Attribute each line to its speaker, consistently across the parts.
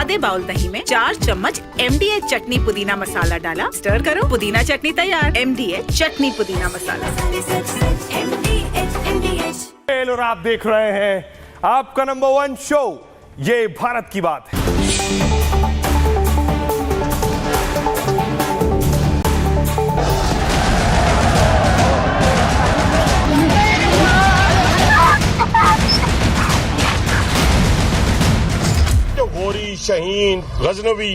Speaker 1: आधे बाउल दही में 4 चम्मच MDH चटनी पुदीना मसाला डाला, स्टर करो, पुदीना चटनी तैयार। MDH चटनी पुदीना मसाला।
Speaker 2: और आप देख रहे हैं आपका नंबर 1 शो, ये भारत की बात है।
Speaker 3: होरी, शाहीन, गजनवी,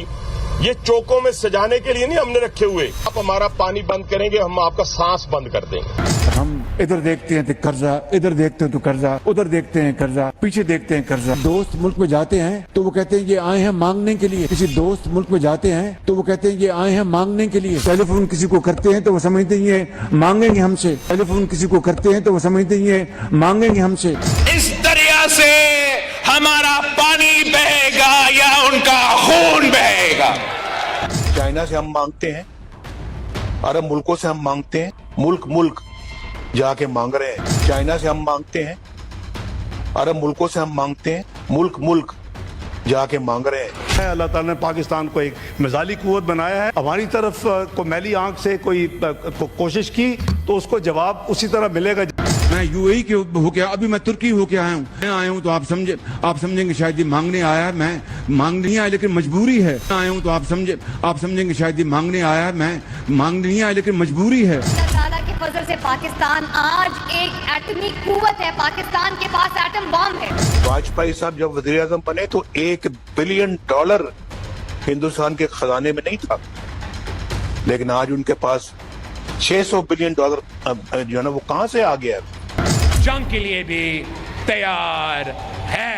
Speaker 3: ये चौकों में सजाने के लिए नहीं हमने रखे हुए। आप हमारा पानी बंद करेंगे, हम आपका सांस बंद कर देंगे।
Speaker 4: हम इधर देखते हैं तो कर्जा, इधर देखते हैं तो कर्जा, उधर देखते हैं कर्जा, पीछे देखते हैं कर्जा। दोस्त मुल्क में जाते हैं तो वो कहते हैं ये आए हैं मांगने के लिए। किसी दोस्त मुल्क में जाते हैं तो वो कहते हैं ये आए हैं मांगने के लिए। टेलीफोन किसी को करते हैं तो वो समझते हैं ये मांगेंगे हमसे। टेलीफोन किसी को करते हैं तो वो समझते हैं ये मांगेंगे हमसे।
Speaker 5: इस दरिया से हमारा पानी बहेगा या उनका खून बहेगा।
Speaker 6: चाइना से हम मांगते हैं, अरब मुल्कों से हम मांगते हैं, मुल्क मुल्क जाके मांग रहे हैं। चाइना से हम मांगते हैं, अरब मुल्कों से हम मांगते हैं, मुल्क मुल्क जाके मांग रहे हैं।
Speaker 7: अल्लाह ताला ने पाकिस्तान को एक मिसाली कुव्वत बनाया है। हमारी तरफ को मैली आंख से कोई कोशिश की तो उसको जवाब उसी तरह मिलेगा।
Speaker 4: मैं UAE के हो गया, अभी मैं तुर्की होके आया हूँ। मैं आया हूँ तो आप समझेंगे शायद ये मांगने आया है। मैं मांग नहीं आया लेकिन मजबूरी है। आया हूँ तो आप समझेंगे शायद ये मांगने आया है। मैं मांग नहीं आया लेकिन मजबूरी है।
Speaker 8: के फजल से पाकिस्तान आज एक एटमी कुव्वत है। पाकिस्तान के पास एटम बम है।
Speaker 6: वाजपेयी साहब जब वजीर आजम बने तो $1 बिलियन हिंदुस्तान के खजाने में नहीं था, लेकिन आज उनके पास $600 बिलियन जो है ना वो कहां से आ गया।
Speaker 5: जंग के लिए भी तैयार है।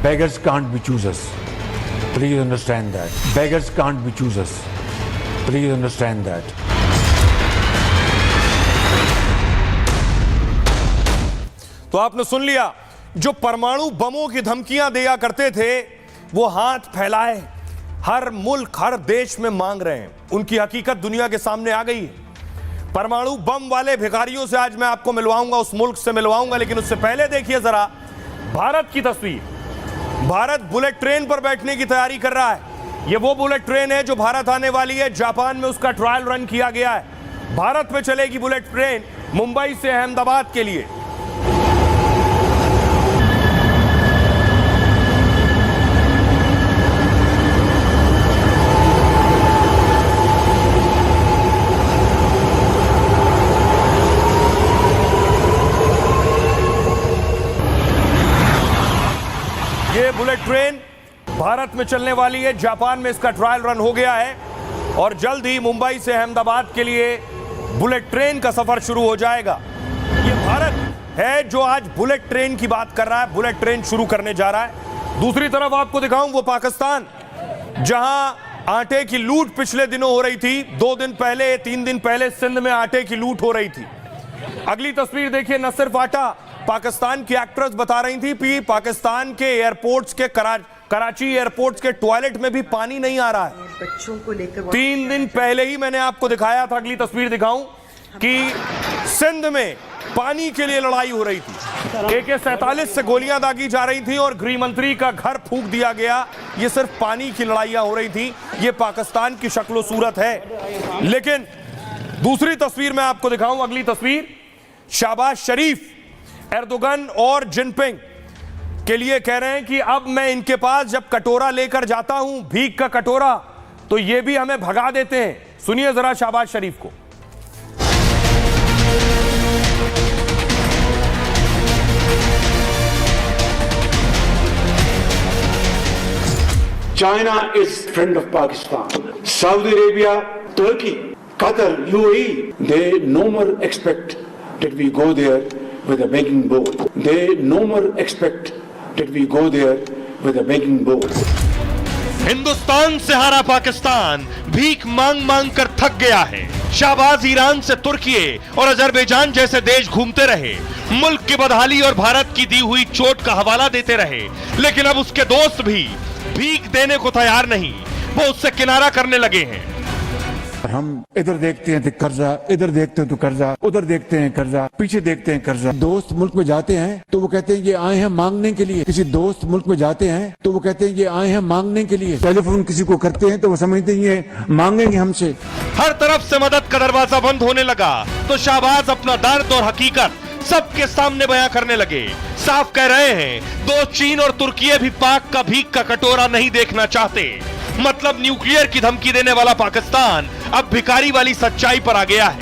Speaker 4: Beggars can't be choosers. Please understand that. Beggars can't be choosers. Please understand that.
Speaker 2: तो आपने सुन लिया, जो परमाणु बमों की धमकियां दिया करते थे वो हाथ फैलाए हर मुल्क, हर देश में मांग रहे हैं। उनकी हकीकत दुनिया के सामने आ गई है। परमाणु बम वाले भिखारियों से आज मैं आपको मिलवाऊंगा, उस मुल्क से मिलवाऊंगा, लेकिन उससे पहले देखिए जरा भारत की तस्वीर। भारत बुलेट ट्रेन पर बैठने की तैयारी कर रहा है। यह वो बुलेट ट्रेन है जो भारत आने वाली है। जापान में उसका ट्रायल रन किया गया है। भारत में चलेगी बुलेट ट्रेन मुंबई से अहमदाबाद के लिए। ये बुलेट ट्रेन भारत में चलने वाली है। जापान में इसका ट्रायल रन हो गया है और जल्द ही मुंबई से अहमदाबाद के लिए बुलेट ट्रेन का सफर शुरू हो जाएगा। ये भारत है जो आज बुलेट ट्रेन की बात कर रहा है, बुलेट ट्रेन शुरू करने जा रहा है। दूसरी तरफ आपको दिखाऊं वो पाकिस्तान, जहां आटे की लूट पिछले दिनों हो रही थी। 2 दिन पहले, 3 दिन पहले सिंध में आटे की लूट हो रही थी। अगली तस्वीर देखिए, न सिर्फ आटा, पाकिस्तान की एक्ट्रेस बता रही थी कि पाकिस्तान के एयरपोर्ट्स के कराची एयरपोर्ट्स के टॉयलेट में भी पानी नहीं आ रहा है।
Speaker 1: बच्चों को लेकर
Speaker 2: 3 दिन पहले ही मैंने आपको दिखाया था, अगली तस्वीर दिखाऊं, कि सिंध में पानी के लिए लड़ाई हो रही थी। AK-47 से गोलियां दागी जा रही थी और गृह मंत्री का घर फूंक दिया गया। ये सिर्फ पानी की लड़ाइयां हो रही थी। ये पाकिस्तान की शक्लो सूरत है। लेकिन दूसरी तस्वीर मैं आपको दिखाऊं, अगली तस्वीर, शहबाज शरीफ एर्दोगन और जिनपिंग के लिए कह रहे हैं कि अब मैं इनके पास जब कटोरा लेकर जाता हूं, भीख का कटोरा, तो ये भी हमें भगा देते हैं। सुनिए जरा शहबाज शरीफ को।
Speaker 9: China is friend of Pakistan. Saudi Arabia, Turkey, Qatar, UAE, they no more expect that we go there with a begging bowl. They no more expect that we go there with a begging bowl.
Speaker 5: Hindustan से हारा पाकिस्तान भीख मांग मांग कर थक गया है। Shahbaz Iran से तुर्की और अजरबैजान जैसे देश घूमते रहे, मुल्क की बदहाली और भारत की दी हुई चोट का हवाला देते रहे, लेकिन अब उसके दोस्त भी भीख देने को तैयार नहीं, वो उससे किनारा करने लगे हैं।
Speaker 4: हम इधर देखते हैं तो कर्जा, इधर देखते हैं तो कर्जा, उधर देखते हैं कर्जा, पीछे देखते हैं कर्जा। दोस्त मुल्क में जाते हैं तो वो कहते हैं ये आए हैं मांगने के लिए। किसी दोस्त मुल्क में जाते हैं तो वो कहते हैं ये आए हैं मांगने के लिए। टेलीफोन किसी को करते हैं तो वो समझते हैं ये मांगेंगे हमसे।
Speaker 5: हर तरफ से मदद का दरवाजा बंद होने लगा तो शाहबाज अपना दर्द और हकीकत सबके सामने बयां करने लगे। साफ कह रहे हैं दोस्त चीन और तुर्की भी पाक का भीख का कटोरा नहीं देखना चाहते। मतलब न्यूक्लियर की धमकी देने वाला पाकिस्तान अब भिखारी वाली सच्चाई पर आ गया है।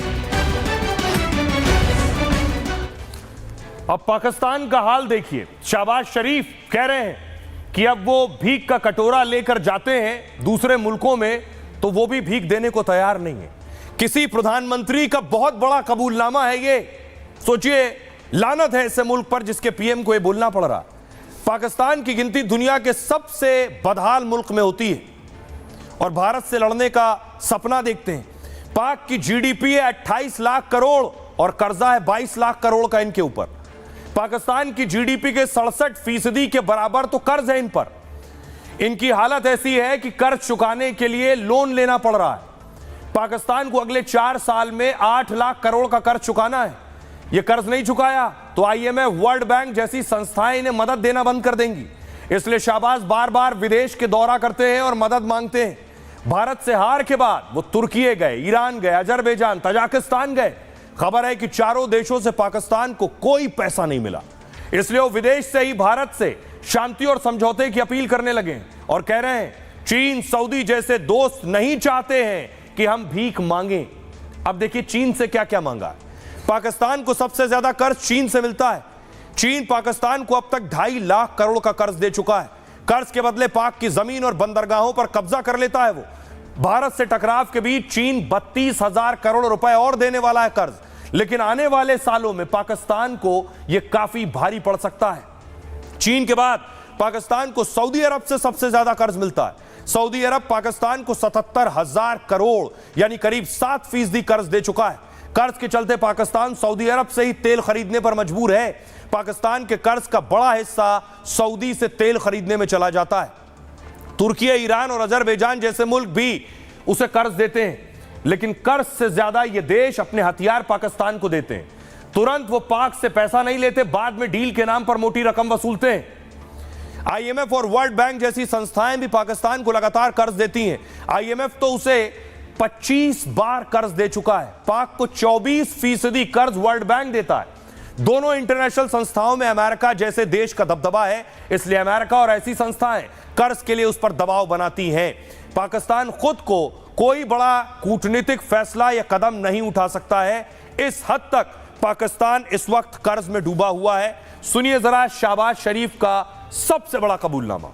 Speaker 2: अब पाकिस्तान का हाल देखिए। शहबाज शरीफ कह रहे हैं कि अब वो भीख का कटोरा लेकर जाते हैं दूसरे मुल्कों में तो वो भी भीख देने को तैयार नहीं है। किसी प्रधानमंत्री का बहुत बड़ा कबूलनामा है ये। सोचिए, लानत है ऐसे मुल्क पर जिसके पीएम को ये बोलना पड़ रहा। पाकिस्तान की गिनती दुनिया के सबसे बदहाल मुल्क में होती है और भारत से लड़ने का सपना देखते हैं। पाक की जीडीपी है 28 लाख करोड़ और कर्जा है 22 लाख करोड़ का इनके ऊपर। पाकिस्तान की जीडीपी के 67% के बराबर तो कर्ज है इन पर। इनकी हालत ऐसी है कि कर्ज चुकाने के लिए लोन लेना पड़ रहा है। पाकिस्तान को अगले 4 साल में 8 लाख करोड़ का कर्ज चुकाना है। यह कर्ज नहीं चुकाया तो आईएमएफ, वर्ल्ड बैंक जैसी संस्थाएं इन्हें मदद देना बंद कर देंगी। इसलिए शाहबाज बार बार विदेश के दौरा करते हैं और मदद मांगते हैं। भारत से हार के बाद वो तुर्की गए, ईरान गए, अजरबैजान, तजाकिस्तान गए। खबर है कि चारों देशों से पाकिस्तान को कोई पैसा नहीं मिला। इसलिए वो विदेश से ही भारत से शांति और समझौते की अपील करने लगे और कह रहे हैं चीन, सऊदी जैसे दोस्त नहीं चाहते हैं कि हम भीख मांगे। अब देखिए चीन से क्या क्या मांगा है। पाकिस्तान को सबसे ज्यादा कर्ज चीन से मिलता है। चीन पाकिस्तान को अब तक 2.5 लाख करोड़ का कर्ज दे चुका है। कर्ज के बदले पाक की जमीन और बंदरगाहों पर कब्जा कर लेता है वो। भारत से टकराव के बीच चीन 32,000 करोड़ रुपए और देने वाला है कर्ज। लेकिन आने वाले सालों में पाकिस्तान को यह काफी भारी पड़ सकता है। चीन के बाद पाकिस्तान को सऊदी अरब से सबसे ज्यादा कर्ज मिलता है। सऊदी अरब पाकिस्तान को 77,000 करोड़ यानी करीब 7% कर्ज दे चुका है। कर्ज के चलते पाकिस्तान सऊदी अरब से ही तेल खरीदने पर मजबूर है। पाकिस्तान के कर्ज का बड़ा हिस्सा सऊदी से तेल खरीदने में चला जाता है। तुर्की, ईरान और अजरबैजान जैसे मुल्क भी उसे कर्ज देते हैं, लेकिन कर्ज से ज्यादा ये देश अपने हथियार पाकिस्तान को देते हैं। तुरंत वो पाक से पैसा नहीं लेते, बाद में डील के नाम पर मोटी रकम वसूलते हैं। आईएमएफ और वर्ल्ड बैंक जैसी संस्थाएं भी पाकिस्तान को लगातार कर्ज देती हैं। आईएमएफ तो उसे 25 बार कर्ज दे चुका है। पाक को 24% कर्ज वर्ल्ड बैंक देता है। दोनों इंटरनेशनल संस्थाओं में अमेरिका जैसे देश का दबदबा है, इसलिए अमेरिका और ऐसी संस्थाएं कर्ज के लिए उस पर दबाव बनाती हैं। पाकिस्तान खुद को कोई बड़ा कूटनीतिक फैसला या कदम नहीं उठा सकता है। इस हद तक पाकिस्तान इस वक्त कर्ज में डूबा हुआ है। सुनिए जरा शहबाज शरीफ का सबसे बड़ा कबूलनामा।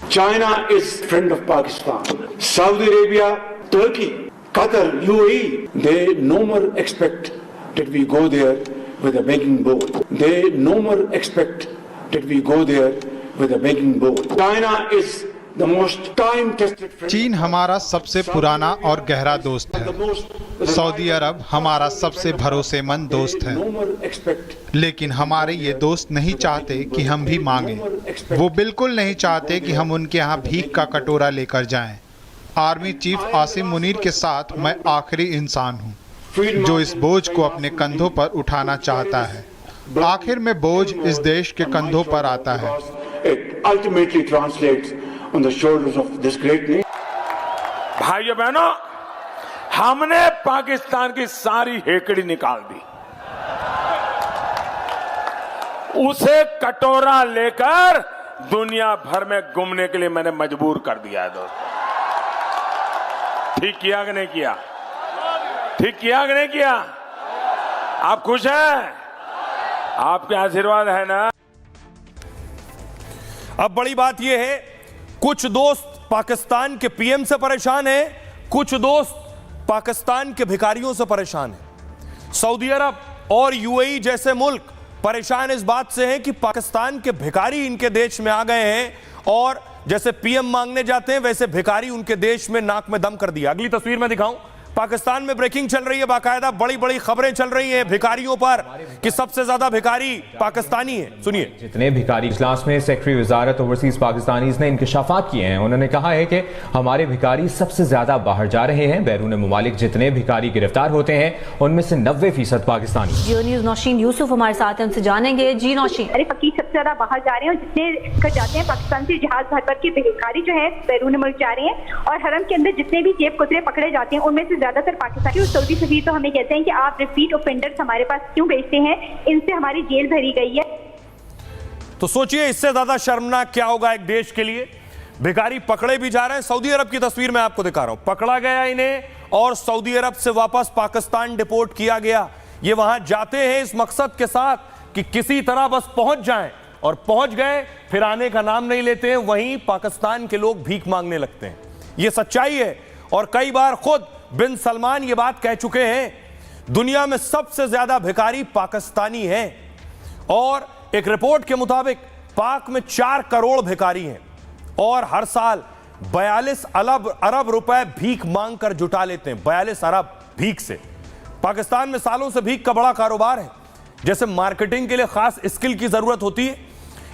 Speaker 9: China is friend of Pakistan. Saudi Arabia, Turkey, Qatar, UAE, they no more expect that we go there with a begging bowl. They no more expect that we go there with a begging bowl. China is the most time-tested friend.
Speaker 10: चीन हमारा सबसे पुराना और गहरा दोस्त है। Saudi अरब हमारा सबसे भरोसेमंद दोस्त है। लेकिन हमारे ये दोस्त नहीं चाहते कि हम भी मांगें। वो बिल्कुल नहीं चाहते कि हम उनके यहाँ भीख का कटोरा लेकर जाएं। आर्मी चीफ आसिम मुनीर के साथ मैं आखिरी इंसान हूँ जो इस बोझ को अपने कंधों पर उठाना चाहता है। आखिर में बोझ इस देश के कंधों पर आता है।
Speaker 9: It ultimately translates on the shoulders of this great nation.
Speaker 3: भाइयों बहनों, हमने पाकिस्तान की सारी हेकड़ी निकाल दी। उसे कटोरा लेकर दुनिया भर में घूमने के लिए मैंने मजबूर कर दिया है दोस्तों। ठीक किया कि नहीं किया? ठीक किया कि नहीं किया? आप खुश हैं? आपके आशीर्वाद है ना?
Speaker 2: अब बड़ी बात यह है, कुछ दोस्त पाकिस्तान के पीएम से परेशान हैं, कुछ दोस्त पाकिस्तान के भिखारियों से परेशान हैं। सऊदी अरब और यूएई जैसे मुल्क परेशान इस बात से हैं कि पाकिस्तान के भिखारी इनके देश में आ गए हैं और जैसे पीएम मांगने जाते हैं वैसे भिखारी उनके देश में नाक में दम कर दिया। अगली तस्वीर में दिखाऊं, पाकिस्तान में ब्रेकिंग चल रही है, बाकायदा बड़ी बड़ी खबरें चल रही हैं भिखारियों पर कि सबसे ज्यादा भिखारी पाकिस्तानी है। सुनिए।
Speaker 11: जितने भिखारी, इजलास में सेक्रेटरी वजारत ओवरसीज पाकिस्तानीज ने इंकशाफात किए हैं। उन्होंने कहा है कि हमारे भिखारी सबसे ज्यादा बाहर जा रहे हैं। बैरून मुमालिक जितने भिखारी गिरफ्तार होते हैं उनमें से 90% पाकिस्तानी।
Speaker 12: जियो न्यूज़ नौशीन यूसुफ हमारे साथ हैं, उनसे जानेंगे। जी नौशीन।
Speaker 13: अरे फकीर सबसे ज्यादा बाहर जा रहे हैं और जितने कर जाते हैं पाकिस्तान से जहाज भर भर के भिखारी जो है बैरून मुल्क जा रहे हैं और हरम के अंदर जितने भी जेब कुतरे पकड़े जाते हैं उनमें से ज्यादातर पाकिस्तानी। और सऊदी सफीर तो हमें कहते हैं कि आप रिपीट ऑफेंडर्स हमारे पास क्यों भेजते हैं, इनसे हमारी जेल भरी गई है।
Speaker 2: तो सोचिए इससे ज्यादा शर्मनाक क्या होगा एक देश के लिए। भिखारी पकड़े भी जा रहे हैं। सऊदी अरब की तस्वीर मैं आपको दिखा रहा हूं, पकड़ा गया इन्हें और सऊदी अरब से वापस पाकिस्तान डिपोर्ट किया गया। ये वहां जाते हैं इस मकसद के साथ कि किसी तरह बस पहुंच जाएं, और पहुंच गए फिर आने का नाम नहीं लेते हैं। वहीं पाकिस्तान के लोग भीख मांगने लगते हैं। ये सच्चाई है और कई बार खुद बिन सलमान ये बात कह चुके हैं, दुनिया में सबसे ज्यादा भिखारी पाकिस्तानी हैं। और एक रिपोर्ट के मुताबिक पाक में 4 करोड़ भिखारी हैं और हर साल 42 अरब रुपए भीख मांग कर जुटा लेते हैं। 42 अरब भीख से। पाकिस्तान में सालों से भीख का बड़ा कारोबार है। जैसे मार्केटिंग के लिए खास स्किल की जरूरत होती है,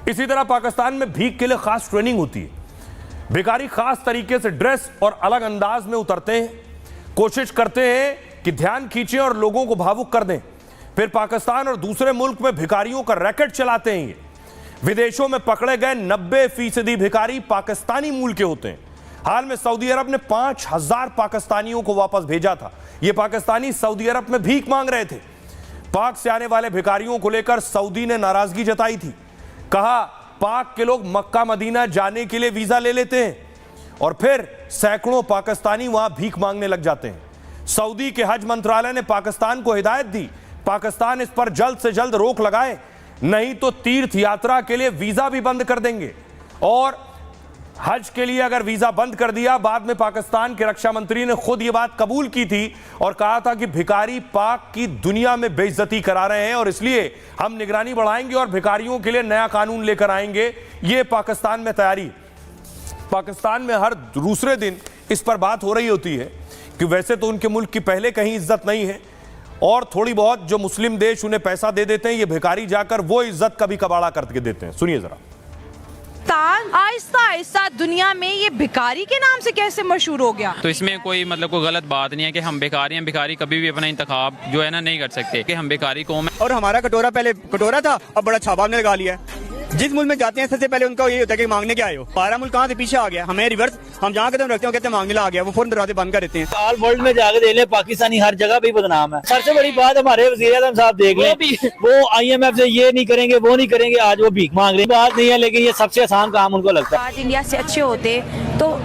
Speaker 2: इसी तरह पाकिस्तान में भीख के लिए खास ट्रेनिंग होती है। भिखारी खास तरीके से ड्रेस और अलग अंदाज में उतरते हैं, कोशिश करते हैं कि ध्यान खींचें और लोगों को भावुक कर दें। फिर पाकिस्तान और दूसरे मुल्क में भिखारियों का रैकेट चलाते हैं। ये विदेशों में पकड़े गए 90% भिखारी पाकिस्तानी मूल के होते हैं। हाल में सऊदी अरब ने 5000 पाकिस्तानियों को वापस भेजा था। ये पाकिस्तानी सऊदी अरब में भीख मांग रहे थे। पाक से आने वाले भिखारियों को लेकर सऊदी ने नाराजगी जताई थी। कहा पाक के लोग मक्का मदीना जाने के लिए वीजा ले लेते हैं और फिर सैकड़ों पाकिस्तानी वहां भीख मांगने लग जाते हैं। सऊदी के हज मंत्रालय ने पाकिस्तान को हिदायत दी, पाकिस्तान इस पर जल्द से जल्द रोक लगाए, नहीं तो तीर्थ यात्रा के लिए वीजा भी बंद कर देंगे। और हज के लिए अगर वीजा बंद कर दिया, बाद में पाकिस्तान के रक्षा मंत्री ने खुद ये बात कबूल की थी और कहा था कि भिखारी पाक की दुनिया में बेइज्जती करा रहे हैं और इसलिए हम निगरानी बढ़ाएंगे और भिखारियों के लिए नया कानून लेकर आएंगे। ये पाकिस्तान में तैयारी। पाकिस्तान में हर दूसरे दिन इस पर बात हो रही होती है कि वैसे तो उनके मुल्क की पहले कहीं इज्जत नहीं है और थोड़ी बहुत जो मुस्लिम देश उन्हें पैसा दे देते हैं, ये भिखारी जाकर वो इज्जत कभी कबाड़ा करके देते हैं। सुनिए जरा।
Speaker 14: आहिस्ता आहिस्ता दुनिया में ये भिखारी के नाम से कैसे मशहूर हो गया?
Speaker 15: तो इसमें कोई कोई गलत बात नहीं है कि हम भिखारी हैं। भिखारी कभी भी अपना इंतखाब जो है ना नहीं कर सकते कि हम भिखारी कौम है।
Speaker 16: और हमारा कटोरा पहले कटोरा था, अब बड़ा छापा ने लगा लिया है। जिस मुल्क में जाते हैं सबसे पहले उनका ये होता है कि मांगने क्या आए हो। हमारा मुल्क कहाँ से पीछे आ गया, हमें रिवर्स हम जहाँ कदम रखते हैं कहते हैं मांगने ला आ गया, वो फौरन दरवाजे बंद कर देते हैं।
Speaker 17: ऑल वर्ल्ड में जाके देख ले, पाकिस्तानी हर जगह भी बदनाम है। सबसे बड़ी बात हमारे वज़ीर आज़म साहब देख ले, वो IMF से ये नहीं करेंगे वो नहीं करेंगे, आज वो भीख मांग रहे हैं। बात नहीं है लेकिन ये सबसे आसान काम उनको लगता है।
Speaker 14: आज इंडिया से अच्छे होते तो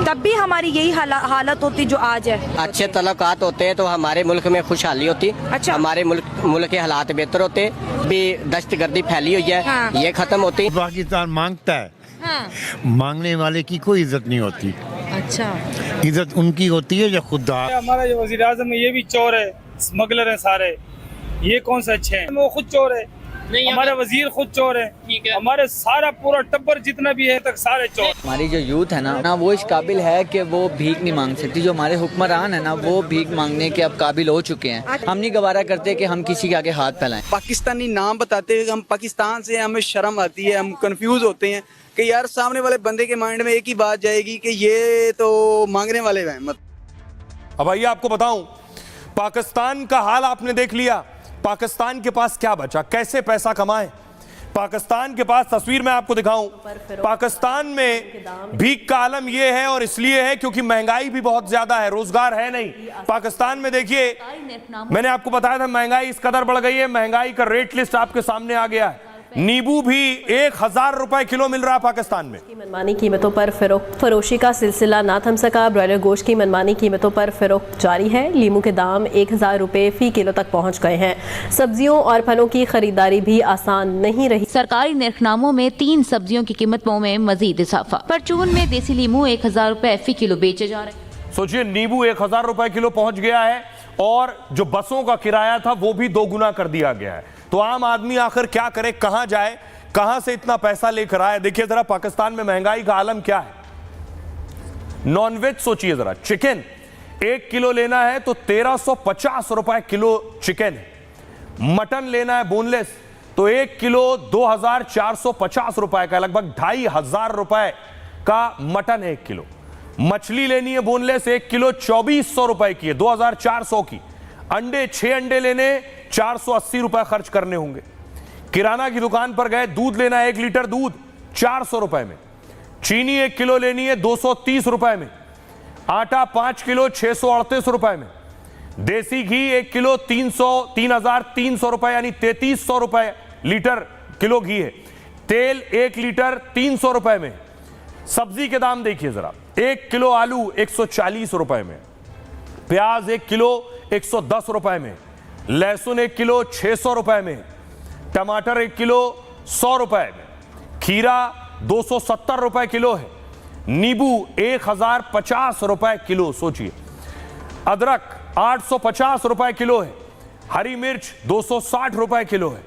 Speaker 14: तब भी हमारी यही हालत होती जो आज है।
Speaker 18: अच्छे तल्लुकात होते हैं तो हमारे मुल्क में खुशहाली होती।
Speaker 14: अच्छा।
Speaker 18: हमारे मुल्क के हालात बेहतर होते। भी दहशतगर्दी फैली हुई है। हाँ। ये खत्म होती।
Speaker 19: पाकिस्तान मांगता है। हाँ। मांगने वाले की कोई इज्जत नहीं होती। अच्छा। इज्जत उनकी होती है जो खुददार।
Speaker 20: हमारा जो वज़ीर आज़म है ये भी चोर है, स्मगलर है सारे। ये कौन सा अच्छे हैं? वो खुद चोर है। हमारा वजीर खुद चोर है। हमारे सारा पूरा टब्बर जितना भी है तक सारे चोर।
Speaker 21: हमारी जो यूथ है ना वो इस काबिल है कि वो भीख नहीं मांग सकती। जो हमारे हुक्मरान है ना वो भीख मांगने के अब काबिल हो चुके हैं। हम नहीं गवारा करते कि हम किसी के आगे हाथ फैलाएं।
Speaker 16: पाकिस्तानी नाम बताते हम पाकिस्तान से, हमें शर्म आती है, हम कंफ्यूज होते हैं कि यार सामने वाले बंदे के माइंड में एक ही बात जाएगी कि ये तो मांगने वाले हैं।
Speaker 2: अब आइए आपको बताऊं, पाकिस्तान का हाल आपने देख लिया। पाकिस्तान के पास क्या बचा, कैसे पैसा कमाएं। पाकिस्तान के पास तस्वीर मैं आपको दिखाऊं, पाकिस्तान में भीख का आलम यह है और इसलिए है क्योंकि महंगाई भी बहुत ज्यादा है, रोजगार है नहीं। पाकिस्तान में देखिए, मैंने आपको बताया था महंगाई इस कदर बढ़ गई है, महंगाई का रेट लिस्ट आपके सामने आ गया है। नींबू भी 1000 रुपए किलो मिल रहा है पाकिस्तान में।
Speaker 22: मनमानी कीमतों पर फरोशी का सिलसिला ना थम सका। ब्रॉयलर गोश्त की मनमानी कीमतों पर फरोख्त जारी है। लीमू के दाम 1000 रुपए फी किलो तक पहुंच गए हैं। सब्जियों और फलों की खरीदारी भी आसान नहीं रही।
Speaker 23: सरकारी निर्खनामों में 3 सब्जियों की कीमतों में मजीद इजाफा। परचून में देसी लीमू 1000 रुपए फी किलो बेचे जा रहे हैं।
Speaker 2: सोचिए, नींबू 1000 रुपए किलो पहुंच गया है और जो बसों का किराया था वो भी 2 गुना कर दिया गया है। तो आम आदमी आखिर क्या करे, कहां जाए, कहां से इतना पैसा लेकर आए। देखिए जरा पाकिस्तान में महंगाई का आलम क्या है। नॉनवेज सोचिए जरा, चिकन 1 किलो लेना है तो 1350 रुपए किलो चिकन है। मटन लेना है बोनलेस तो 1 किलो 2450 रुपए का, लगभग 2500 रुपए का मटन है 1 किलो। मछली लेनी है बोनलेस 1 किलो 2400 रुपए की है, 2400 की। अंडे 6 अंडे लेने 480 रुपए खर्च करने होंगे। किराना की दुकान पर गए, दूध लेना है 1 लीटर दूध 400 रुपए में। चीनी 1 किलो लेनी है 230 रुपए में। आटा 5 किलो 638 रुपए में। देसी घी 1 किलो 3300 रुपए यानी 3300 रुपए लीटर किलो घी है। तेल 1 लीटर 300 रुपए में। सब्जी के दाम देखिए जरा, 1 किलो आलू 140 रुपए में, प्याज 1 किलो 110 रुपए में, लहसुन 1 किलो 600 रुपए में, टमाटर 1 किलो 100 रुपए में, खीरा 270 रुपए किलो है, नींबू 1050 रुपए किलो, सोचिए। अदरक 850 रुपए किलो है, हरी मिर्च 260 रुपए किलो है,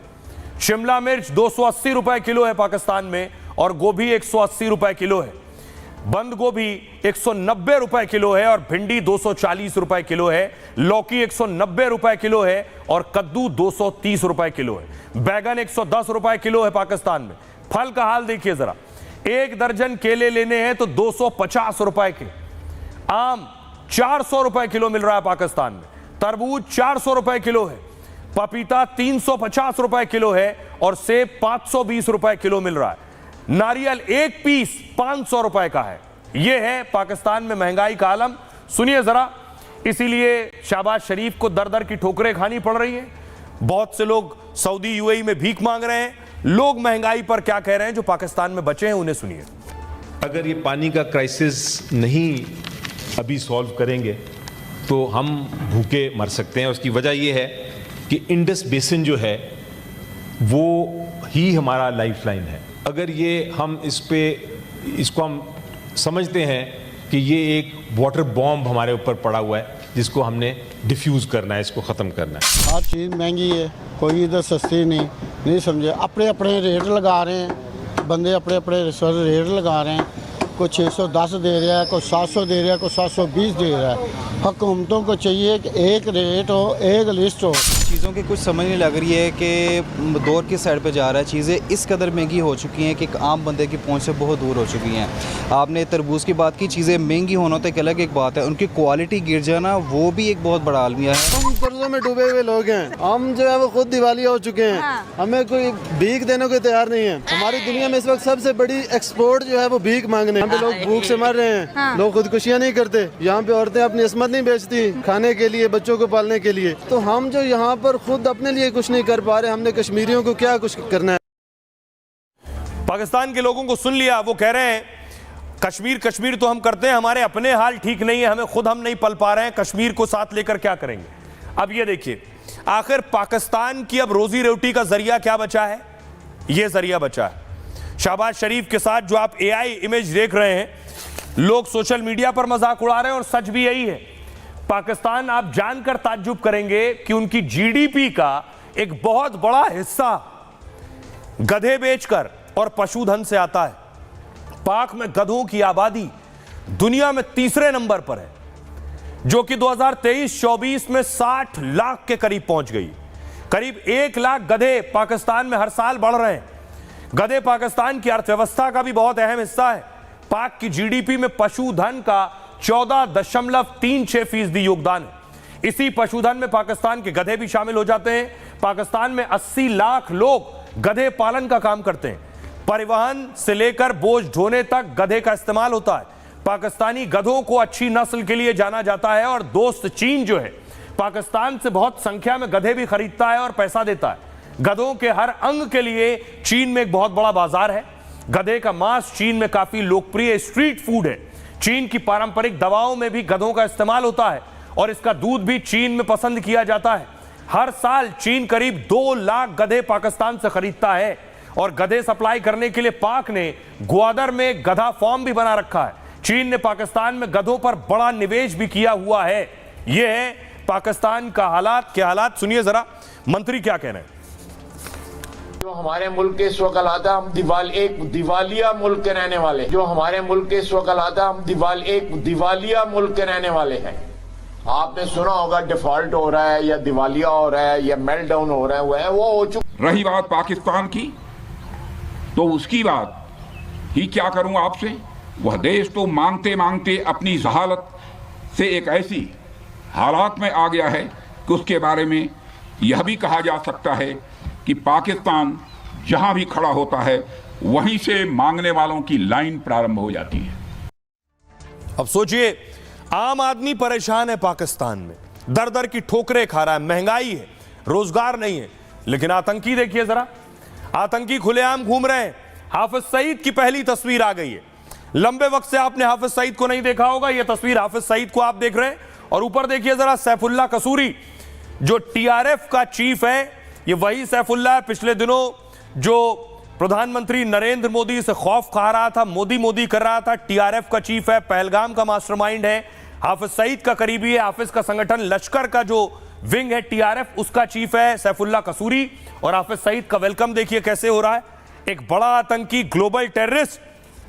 Speaker 2: शिमला मिर्च 280 रुपए किलो है पाकिस्तान में, और गोभी 180 रुपए किलो है। बंद गोभी 190 रुपए किलो है और भिंडी 240 रुपए किलो है। लौकी 190 रुपए किलो है और कद्दू 230 रुपए किलो है। बैगन 110 रुपए किलो है पाकिस्तान में। फल का हाल देखिए जरा, 1 दर्जन केले लेने हैं तो 250 रुपए के। आम 400 रुपए किलो मिल रहा है पाकिस्तान में। तरबूज 400 रुपए किलो है। पपीता 350 रुपए किलो है और सेब 520 रुपए किलो मिल रहा है। नारियल 1 पीस 500 रुपए का है। यह है पाकिस्तान में महंगाई का आलम। सुनिए जरा, इसीलिए शहबाज शरीफ को दर दर की ठोकरें खानी पड़ रही हैं। बहुत से लोग सऊदी यूएई में भीख मांग रहे हैं। लोग महंगाई पर क्या कह रहे हैं जो पाकिस्तान में बचे हैं, उन्हें सुनिए।
Speaker 6: अगर ये पानी का क्राइसिस नहीं अभी सॉल्व करेंगे तो हम भूखे मर सकते हैं। उसकी वजह यह है कि इंडस बेसिन जो है वो ही हमारा लाइफलाइन है। अगर ये हम इसको हम समझते हैं कि ये एक वाटर बॉम्ब हमारे ऊपर पड़ा हुआ है जिसको हमने डिफ्यूज़ करना है, इसको ख़त्म करना है।
Speaker 7: हर चीज़ महंगी है, कोई इधर सस्ती नहीं समझे। अपने अपने रेट लगा रहे हैं बंदे, अपने अपने रेट लगा रहे हैं। कोई 610 दे रहा है, कोई 700 दे रहा है, कोई 720 दे रहा है। हुकूमतों को चाहिए कि एक रेट हो, एक लिस्ट हो।
Speaker 8: चीज़ों की कुछ समझ नहीं लग रही है कि दौर किस साइड पे जा रहा है। चीज़ें इस कदर महंगी हो चुकी हैं कि आम बंदे की पहुंच से बहुत दूर हो चुकी हैं। आपने तरबूज की बात की, चीज़ें महंगी होना तो एक अलग एक बात है, उनकी क्वालिटी गिर जाना वो भी एक बहुत बड़ा आलमिया है।
Speaker 7: हम कर्जों में डूबे हुए लोग हैं, हम जो है वो खुद दिवालिया हो चुके हैं। हमें कोई भीख देने को तैयार नहीं है। हमारी दुनिया में इस वक्त सबसे बड़ी एक्सपोर्ट जो है वो भीख मांगने। यहाँ पे लोग भूख से मर रहे हैं, लोग खुदकुशियाँ नहीं करते। यहाँ पे औरतें अपनी इस्मत नहीं बेचती खाने के लिए, बच्चों को पालने के लिए। तो हम जो यहाँ पर खुद अपने लिए कुछ नहीं कर पा रहे, हमने कश्मीरियों को क्या कुछ करना है।
Speaker 2: पाकिस्तान के लोगों को सुन लिया, वो कह रहे हैं कश्मीर कश्मीर तो हम करते हैं, हमारे अपने हाल ठीक नहीं है, हमें खुद हम नहीं पल पा रहे हैं, कश्मीर को साथ लेकर क्या करेंगे। अब ये देखिए, आखिर पाकिस्तान की अब रोजी रोटी का जरिया क्या बचा है? ये जरिया बचा है शहबाज शरीफ के साथ जो आप एआई इमेज देख रहे हैं। लोग सोशल मीडिया पर मजाक उड़ा रहे हैं और सच भी यही है। पाकिस्तान, आप जानकर ताज्जुब करेंगे कि उनकी जीडीपी का एक बहुत बड़ा हिस्सा गधे बेचकर और पशुधन से आता है। पाक में गधों की आबादी दुनिया में तीसरे नंबर पर है, जो कि 2023-24 में 60 लाख के करीब पहुंच गई। करीब 1 लाख गधे पाकिस्तान में हर साल बढ़ रहे हैं। गधे पाकिस्तान की अर्थव्यवस्था का भी बहुत अहम हिस्सा है। पाक की जीडीपी में पशुधन का 14.36% योगदान है। इसी पशुधन में पाकिस्तान के गधे भी शामिल हो जाते हैं। पाकिस्तान में 80 लाख लोग गधे पालन का काम करते हैं। परिवहन से लेकर बोझ ढोने तक गधे का इस्तेमाल होता है। पाकिस्तानी गधों को अच्छी नस्ल के लिए जाना जाता है और दोस्त चीन जो है पाकिस्तान से बहुत संख्या में गधे भी खरीदता है और पैसा देता है। गधों के हर अंग के लिए चीन में एक बहुत बड़ा बाजार है। गधे का मांस चीन में काफी लोकप्रिय स्ट्रीट फूड है। चीन की पारंपरिक दवाओं में भी गधों का इस्तेमाल होता है और इसका दूध भी चीन में पसंद किया जाता है। हर साल चीन करीब 2 लाख गधे पाकिस्तान से खरीदता है और गधे सप्लाई करने के लिए पाक ने ग्वादर में गधा फार्म भी बना रखा है। चीन ने पाकिस्तान में गधों पर बड़ा निवेश भी किया हुआ है। यह है पाकिस्तान का हालात के हालात। सुनिए जरा मंत्री क्या कह रहे हैं।
Speaker 24: जो हमारे मुल्क के इस वक्त हालात है, हम दिवालिया मुल्क के रहने वाले। जो हमारे मुल्क के इस वक्त हालात है, हम दिवालिया मुल्क के रहने वाले हैं। आपने सुना होगा डिफॉल्ट हो रहा है या दिवालिया हो रहा है या मेल्टडाउन हो रहा है, वो हो चुका।
Speaker 1: रही बात पाकिस्तान की, तो उसकी बात ही क्या करूं आपसे। वह देश तो मांगते मांगते अपनी जहालत से एक ऐसी हालात में आ गया है कि उसके बारे में यह भी कहा जा सकता है कि पाकिस्तान जहां भी खड़ा होता है वहीं से मांगने वालों की लाइन प्रारंभ हो जाती है।
Speaker 2: अब सोचिए, आम आदमी परेशान है पाकिस्तान में, दर दर की ठोकरें खा रहा है, महंगाई है, रोजगार नहीं है, लेकिन आतंकी देखिए जरा, आतंकी खुलेआम घूम रहे हैं। हाफिज सईद की पहली तस्वीर आ गई है। लंबे वक्त से आपने हाफिज सईद को नहीं देखा होगा, यह तस्वीर हाफिज सईद को आप देख रहे हैं। और ऊपर देखिए जरा, सैफुल्लाह कसूरी जो टीआरएफ का चीफ है, ये वही सैफुल्लाह पिछले दिनों जो प्रधानमंत्री नरेंद्र मोदी से खौफ खा रहा था, मोदी कर रहा था। टीआरएफ का चीफ है, पहलगाम का मास्टरमाइंड है, हाफिज सईद का करीबी है। हाफिज का संगठन लश्कर का जो विंग है टीआरएफ, उसका चीफ है सैफुल्लाह कसूरी। और हाफिज सईद का वेलकम देखिए कैसे हो रहा है, एक बड़ा आतंकी, ग्लोबल टेररिस्ट,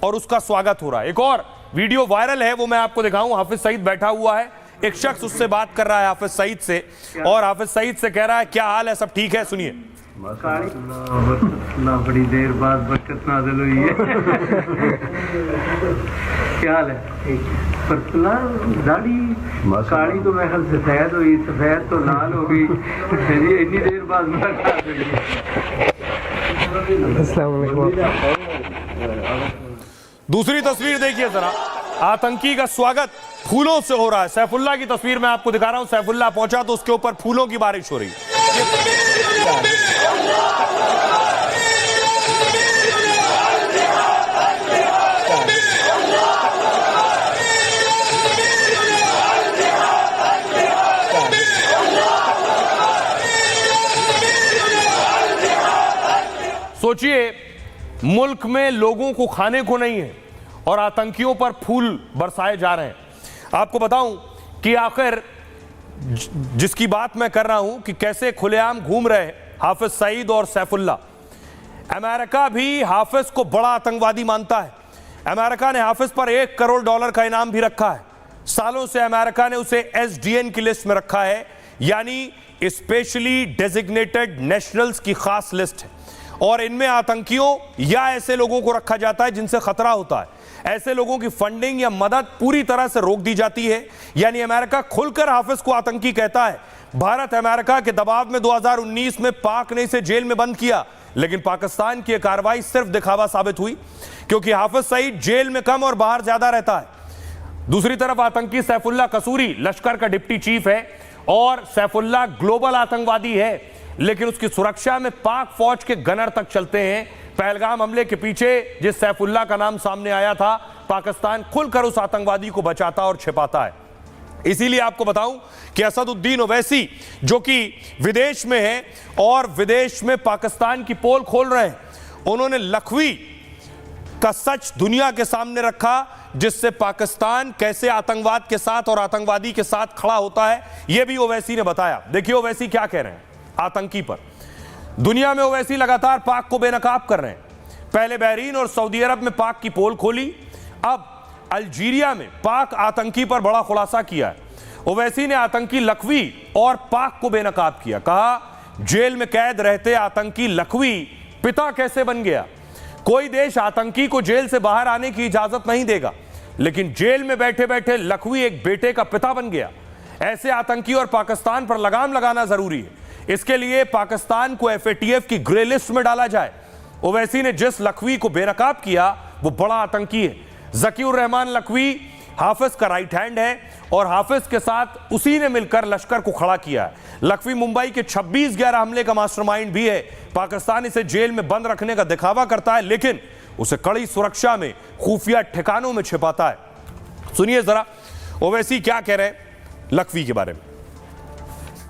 Speaker 2: और उसका स्वागत हो रहा है। एक और वीडियो वायरल है, वो मैं आपको दिखाऊं। हाफिज सईद बैठा हुआ है, एक शख्स उससे बात कर रहा है हाफिज सईद से, और हाफिज सईद से कह रहा है क्या हाल है, सब ठीक है, सुनिए।
Speaker 4: बड़ी देर बाद बरकत नाज़िल हुई है। क्या हाल है? पर दाढ़ी काली तो मैं ख्याल सफेद हुई, सफेद तो लाल हो गई, इतनी देर बाद मुलाकात हुई।
Speaker 2: दूसरी तस्वीर देखिए जरा, आतंकी का स्वागत फूलों से हो रहा है। सैफुल्लाह की तस्वीर मैं आपको दिखा रहा हूं। सैफुल्लाह पहुंचा तो उसके ऊपर फूलों की बारिश हो रही है। सोचिए, मुल्क में लोगों को खाने को नहीं है और आतंकियों पर फूल बरसाए जा रहे हैं। आपको बताऊं कि आखिर जिसकी बात मैं कर रहा हूं कि कैसे खुलेआम घूम रहे हैं हाफिज सईद और सैफुल्लाह। अमेरिका भी हाफिज को बड़ा आतंकवादी मानता है। अमेरिका ने हाफिज पर $1 करोड़ का इनाम भी रखा है। सालों से अमेरिका ने उसे SDN की लिस्ट में रखा है, यानी स्पेशली डेजिग्नेटेड नेशनल्स की खास लिस्ट है। और इनमें आतंकियों या ऐसे लोगों को रखा जाता है जिनसे खतरा होता है। ऐसे लोगों की फंडिंग या मदद पूरी तरह से रोक दी जाती है। यानी अमेरिका खुलकर हाफिज को आतंकी कहता है। भारत अमेरिका के दबाव में 2019 में पाक ने इसे जेल में बंद किया, लेकिन पाकिस्तान की कार्रवाई सिर्फ दिखावा साबित हुई, क्योंकि हाफिज सईद जेल में कम और बाहर ज्यादा रहता है। दूसरी तरफ आतंकी सैफुल्लाह कसूरी लश्कर का डिप्टी चीफ है और सैफुल्लाह ग्लोबल आतंकवादी है, लेकिन उसकी सुरक्षा में पाक फौज के गनर तक चलते हैं। पहलगाम हमले के पीछे जिस सैफुल्लाह का नाम सामने आया था, पाकिस्तान खुलकर उस आतंकवादी को बचाता और छिपाता है। इसीलिए आपको बताऊं कि असदुद्दीन ओवैसी जो कि विदेश में है और विदेश में पाकिस्तान की पोल खोल रहे हैं, उन्होंने लखवी का सच दुनिया के सामने रखा, जिससे पाकिस्तान कैसे आतंकवाद के साथ और आतंकवादी के साथ खड़ा होता है, यह भी ओवैसी ने बताया। देखिए ओवैसी क्या कह रहे हैं आतंकी पर। दुनिया में ओवैसी लगातार पाक को बेनकाब कर रहे हैं। पहले बहरीन और सऊदी अरब में पाक की पोल खोली, अब अल्जीरिया में पाक आतंकी पर बड़ा खुलासा किया है। ओवैसी ने आतंकी लखवी और पाक को बेनकाब किया। कहा जेल में कैद रहते आतंकी लखवी पिता कैसे बन गया। कोई देश आतंकी को जेल से बाहर आने की इजाजत नहीं देगा, लेकिन जेल में बैठे बैठे लखवी एक बेटे का पिता बन गया। ऐसे आतंकी और पाकिस्तान पर लगाम लगाना जरूरी है। इसके लिए पाकिस्तान को FATF की ग्रे लिस्ट में डाला जाए। ओवैसी ने जिस लखवी को बेनकाब किया वो बड़ा आतंकी है। ज़कीउर रहमान लखवी हाफिज का राइट हैंड है और हाफिज के साथ उसी ने मिलकर लश्कर को खड़ा किया है। लखवी मुंबई के 26/11 हमले का मास्टरमाइंड भी है। पाकिस्तान इसे जेल में बंद रखने का दिखावा करता है, लेकिन उसे कड़ी सुरक्षा में खुफिया ठिकानों में छिपाता है। सुनिए जरा ओवैसी क्या कह रहे हैं लखवी के बारे में।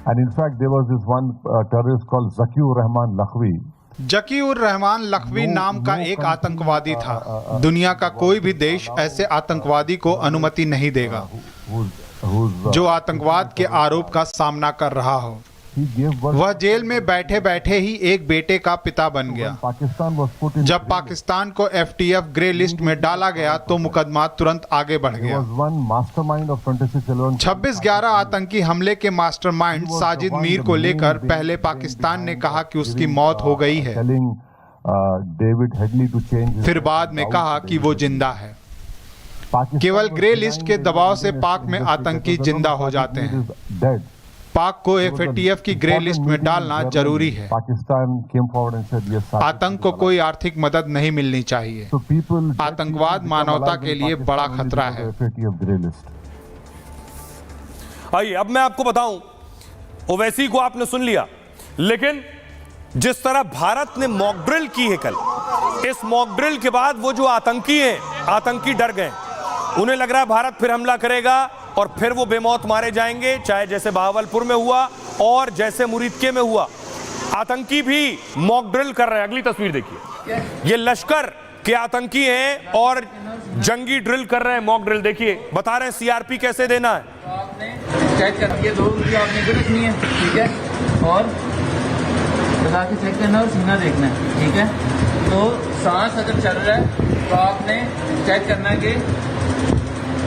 Speaker 5: And in fact, there was this one terrorist called Zakiur Rahman Lakhvi.
Speaker 10: Zakiur Rahman Lakhvi नाम का एक आतंकवादी था। दुनिया का कोई भी देश ऐसे आतंकवादी को अनुमति नहीं देगा जो आतंकवाद के आरोप का सामना कर रहा हो। वह जेल में बैठे बैठे ही एक बेटे का पिता बन गया। जब पाकिस्तान को FTF ग्रे लिस्ट में डाला गया तो मुकदमा तुरंत आगे बढ़ गया। 26/11 आतंकी हमले के मास्टरमाइंड साजिद मीर को लेकर पहले पाकिस्तान ने कहा कि उसकी मौत हो गई है, फिर बाद में कहा कि वो जिंदा है। केवल ग्रे लिस्ट के दबाव से पाक में आतंकी जिंदा हो जाते हैं। पाक को FATF की ग्रे लिस्ट में डालना जरूरी है। आतंक को कोई आर्थिक मदद नहीं मिलनी चाहिए। आतंकवाद मानवता के लिए बड़ा खतरा है।
Speaker 2: आइए अब मैं आपको बताऊं, ओवैसी को आपने सुन लिया, लेकिन जिस तरह भारत ने मॉक ड्रिल की है कल, इस मॉक ड्रिल के बाद वो जो आतंकी हैं, आतंकी डर गए। उन्हें लग रहा है भारत फिर हमला करेगा और फिर वो बेमौत मारे जाएंगे, चाहे जैसे बहावलपुर में हुआ और जैसे मुरीदके में हुआ। आतंकी भी मॉक ड्रिल कर रहे हैं। अगली तस्वीर देखिए, ये लश्कर के आतंकी हैं और जंगी ड्रिल कर रहे हैं, मॉक ड्रिल। देखिए, बता रहे हैं CRP कैसे देना है।
Speaker 21: चेक करके 2 उंगली आपने इधर रखनी है, ठीक है, और लगा के चेक करना और सीना देखना है, ठीक है। तो सांस अगर चल रहा है तो आपने चेक करना है कि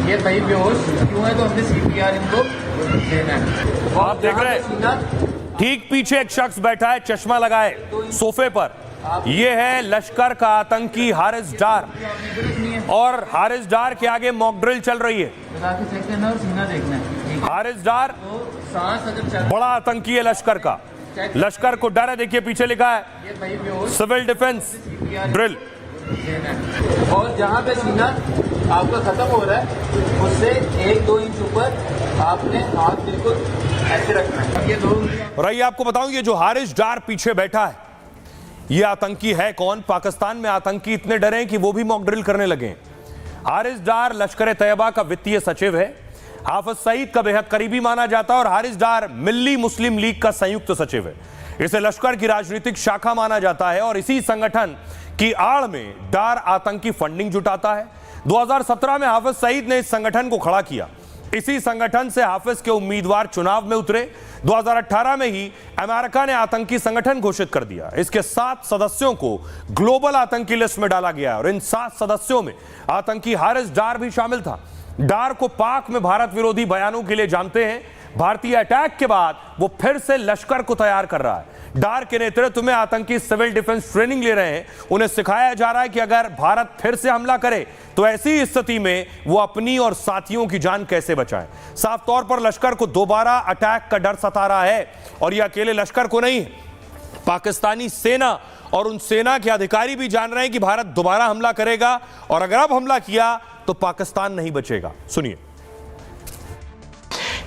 Speaker 21: ये भाई बेहोश क्यों है, तो हमने CPR इनको देना है।
Speaker 2: आप देख रहे हैं ठीक पीछे एक शख्स बैठा है, चश्मा लगाए सोफे पर। ये है लश्कर का आतंकी हारिस डार, और हारिस डार के आगे मॉक ड्रिल चल रही है। हारिस डार बड़ा आतंकी है लश्कर का, लश्कर को डर है। देखिए पीछे लिखा है सिविल डिफेंस ड्रिल।
Speaker 21: और जहाँ पे सीना आपका खत्म हो रहा है उससे 1-2 इंच ऊपर आपने हाथ बिल्कुल ऐसे रखना है। ये 2
Speaker 2: और आइए आपको बताऊं, ये जो हारिस डार पीछे बैठा है, ये आतंकी है कौन? पाकिस्तान में आतंकी इतने डरे हैं कि वो भी मॉक ड्रिल करने लगे। हारिस डार लश्कर तैयबा का वित्तीय सचिव है, हाफिज सईद का बेहद करीबी माना जाता है, और हारिस डार मिल्ली मुस्लिम लीग का संयुक्त सचिव है। इसे लश्कर की राजनीतिक शाखा माना जाता है और इसी संगठन की आड़ में डार आतंकी फंडिंग जुटाता है। 2017 में हाफिज सईद ने इस संगठन को खड़ा किया। इसी संगठन से हाफिज के उम्मीदवार चुनाव में उतरे। 2018 में ही अमेरिका ने आतंकी संगठन घोषित कर दिया। इसके 7 सदस्यों को ग्लोबल आतंकी लिस्ट में डाला गया और इन 7 सदस्यों में आतंकी हारिस डार भी शामिल था। डार को पाक में भारत विरोधी बयानों के लिए जानते हैं। भारतीय अटैक के बाद वो फिर से लश्कर को तैयार कर रहा है। डार के नेतृत्व में आतंकी सिविल डिफेंस ट्रेनिंग ले रहे हैं। उन्हें सिखाया जा रहा है कि अगर भारत फिर से हमला करे तो ऐसी स्थिति में वो अपनी और साथियों की जान कैसे बचाएं। साफ तौर पर लश्कर को दोबारा अटैक का डर सता रहा है, और ये अकेले लश्कर को नहीं है, पाकिस्तानी सेना और उन सेना के अधिकारी भी जान रहे हैं कि भारत दोबारा हमला करेगा, और अगर अब हमला किया तो पाकिस्तान नहीं बचेगा। सुनिए।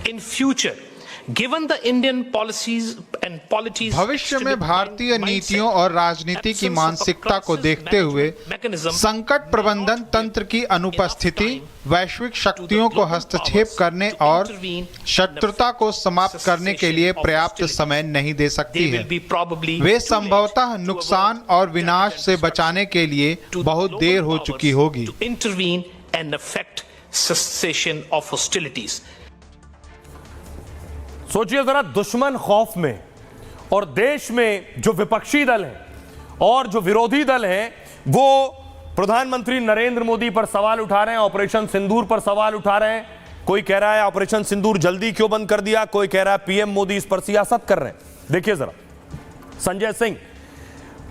Speaker 3: In future, given the Indian policies and polities,
Speaker 10: भविष्य में भारतीय नीतियों और राजनीति की मानसिकता को देखते हुए संकट प्रबंधन तंत्र की अनुपस्थिति वैश्विक शक्तियों को हस्तक्षेप करने और शत्रुता को समाप्त करने के लिए पर्याप्त समय नहीं दे सकती है। वे संभवतः नुकसान और विनाश से बचाने के लिए बहुत देर हो चुकी होगी।
Speaker 3: intervene and effect cessation of hostilities.
Speaker 2: सोचिए जरा, दुश्मन खौफ में और देश में जो विपक्षी दल हैं और जो विरोधी दल हैं वो प्रधानमंत्री नरेंद्र मोदी पर सवाल उठा रहे हैं, ऑपरेशन सिंदूर पर सवाल उठा रहे हैं। कोई कह रहा है ऑपरेशन सिंदूर जल्दी क्यों बंद कर दिया, कोई कह रहा है पीएम मोदी इस पर सियासत कर रहे हैं। देखिए जरा, संजय सिंह,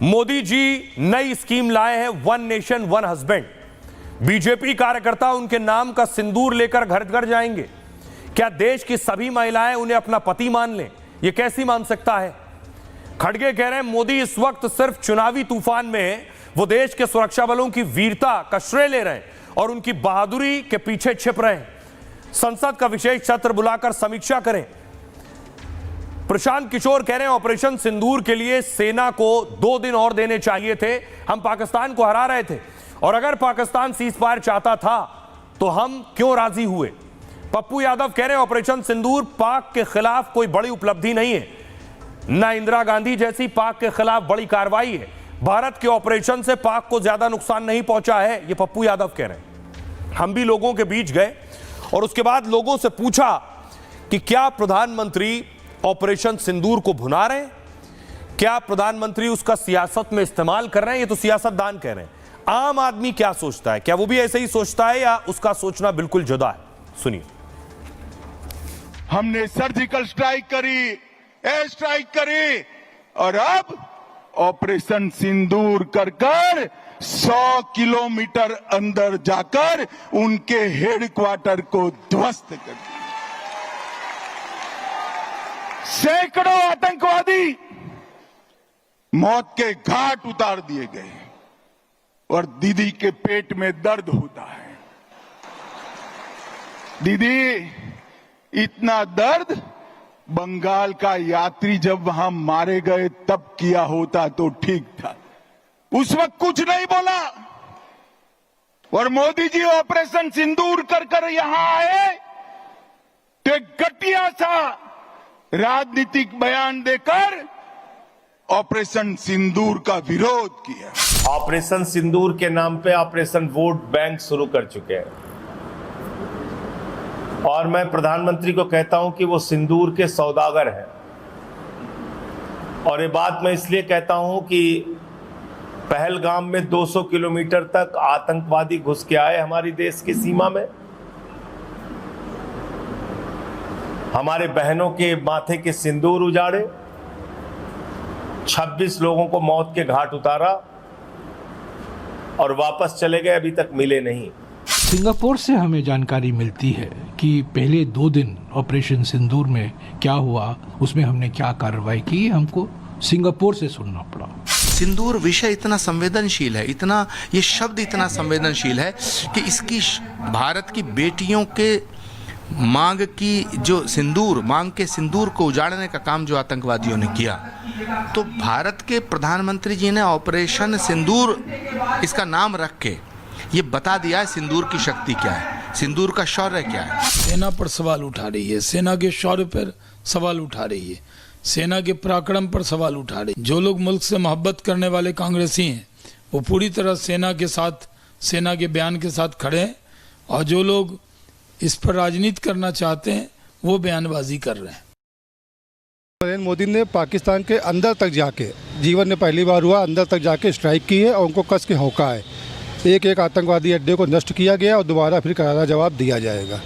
Speaker 2: मोदी जी नई स्कीम लाए हैं, 1 नेशन 1 हस्बैंड। बीजेपी कार्यकर्ता उनके नाम का सिंदूर लेकर घर घर जाएंगे। क्या देश की सभी महिलाएं उन्हें अपना पति मान लें? यह कैसी मान सकता है? खड़गे कह रहे हैं मोदी इस वक्त सिर्फ चुनावी तूफान में है, वो देश के सुरक्षा बलों की वीरता का श्रेय ले रहे हैं और उनकी बहादुरी के पीछे छिप रहे हैं। संसद का विशेष सत्र बुलाकर समीक्षा करें। प्रशांत किशोर कह रहे हैं ऑपरेशन सिंदूर के लिए सेना को 2 दिन और देने चाहिए थे, हम पाकिस्तान को हरा रहे थे, और अगर पाकिस्तान सीजफायर चाहता था तो हम क्यों राजी हुए। पप्पू यादव कह रहे हैं ऑपरेशन सिंदूर पाक के खिलाफ कोई बड़ी उपलब्धि नहीं है, ना इंदिरा गांधी जैसी पाक के खिलाफ बड़ी कार्रवाई है, भारत के ऑपरेशन से पाक को ज्यादा नुकसान नहीं पहुंचा है, ये पप्पू यादव कह रहे हैं। हम भी लोगों के बीच गए और उसके बाद लोगों से पूछा कि क्या प्रधानमंत्री ऑपरेशन सिंदूर को भुना रहे हैं? क्या प्रधानमंत्री उसका सियासत में इस्तेमाल कर रहे हैं? ये तो सियासतदान कह रहे हैं। आम आदमी क्या सोचता है? क्या वो भी ऐसे ही सोचता है या उसका सोचना बिल्कुल जुदा है? सुनिए।
Speaker 9: हमने सर्जिकल स्ट्राइक करी, एयर स्ट्राइक करी और अब ऑपरेशन सिंदूर कर 100 किलोमीटर अंदर जाकर उनके हेडक्वार्टर को ध्वस्त कर दिया। सैकड़ों आतंकवादी मौत के घाट उतार दिए गए और दीदी के पेट में दर्द होता है। दीदी, इतना दर्द बंगाल का यात्री जब वहां मारे गए तब किया होता तो ठीक था। उस वक्त कुछ नहीं बोला और मोदी जी ऑपरेशन सिंदूर कर यहां आए तो एक घटिया सा राजनीतिक बयान देकर ऑपरेशन सिंदूर का विरोध किया।
Speaker 6: ऑपरेशन सिंदूर के नाम पे ऑपरेशन वोट बैंक शुरू कर चुके हैं और मैं प्रधानमंत्री को कहता हूं कि वो सिंदूर के सौदागर हैं। और ये बात मैं इसलिए कहता हूं कि पहलगाम में 200 किलोमीटर तक आतंकवादी घुस के आए हमारी देश की सीमा में, हमारे बहनों के माथे के सिंदूर उजाड़े, 26 लोगों को मौत के घाट उतारा और वापस चले गए, अभी तक मिले नहीं।
Speaker 11: सिंगापुर से हमें जानकारी मिलती है कि पहले 2 दिन ऑपरेशन सिंदूर में क्या हुआ, उसमें हमने क्या कार्रवाई की, हमको सिंगापुर से सुनना पड़ा।
Speaker 12: सिंदूर विषय इतना संवेदनशील है, इतना ये शब्द इतना संवेदनशील है कि इसकी भारत की बेटियों के मांग की जो सिंदूर, मांग के सिंदूर को उजाड़ने का काम जो आतंकवादियों ने किया, तो भारत के प्रधानमंत्री जी ने ऑपरेशन सिंदूर इसका नाम रख के ये बता दिया है सिंदूर की शक्ति क्या है, सिंदूर का शौर्य क्या है।
Speaker 11: सेना पर सवाल उठा रही है, सेना के शौर्य पर सवाल उठा रही है, सेना के पराक्रम पर सवाल उठा रही है। जो लोग मुल्क से मोहब्बत करने वाले कांग्रेसी हैं वो पूरी तरह सेना के साथ, सेना के बयान के साथ खड़े हैं और जो लोग इस पर राजनीति करना चाहते हैं वो बयानबाजी कर रहे हैं।
Speaker 13: नरेंद्र मोदी ने पाकिस्तान के अंदर तक जाके, जीवन में पहली बार हुआ, अंदर तक जाके स्ट्राइक की है और उनको कस के होका है। एक आतंकवादी अड्डे को नष्ट किया गया और दोबारा फिर करारा जवाब दिया जाएगा।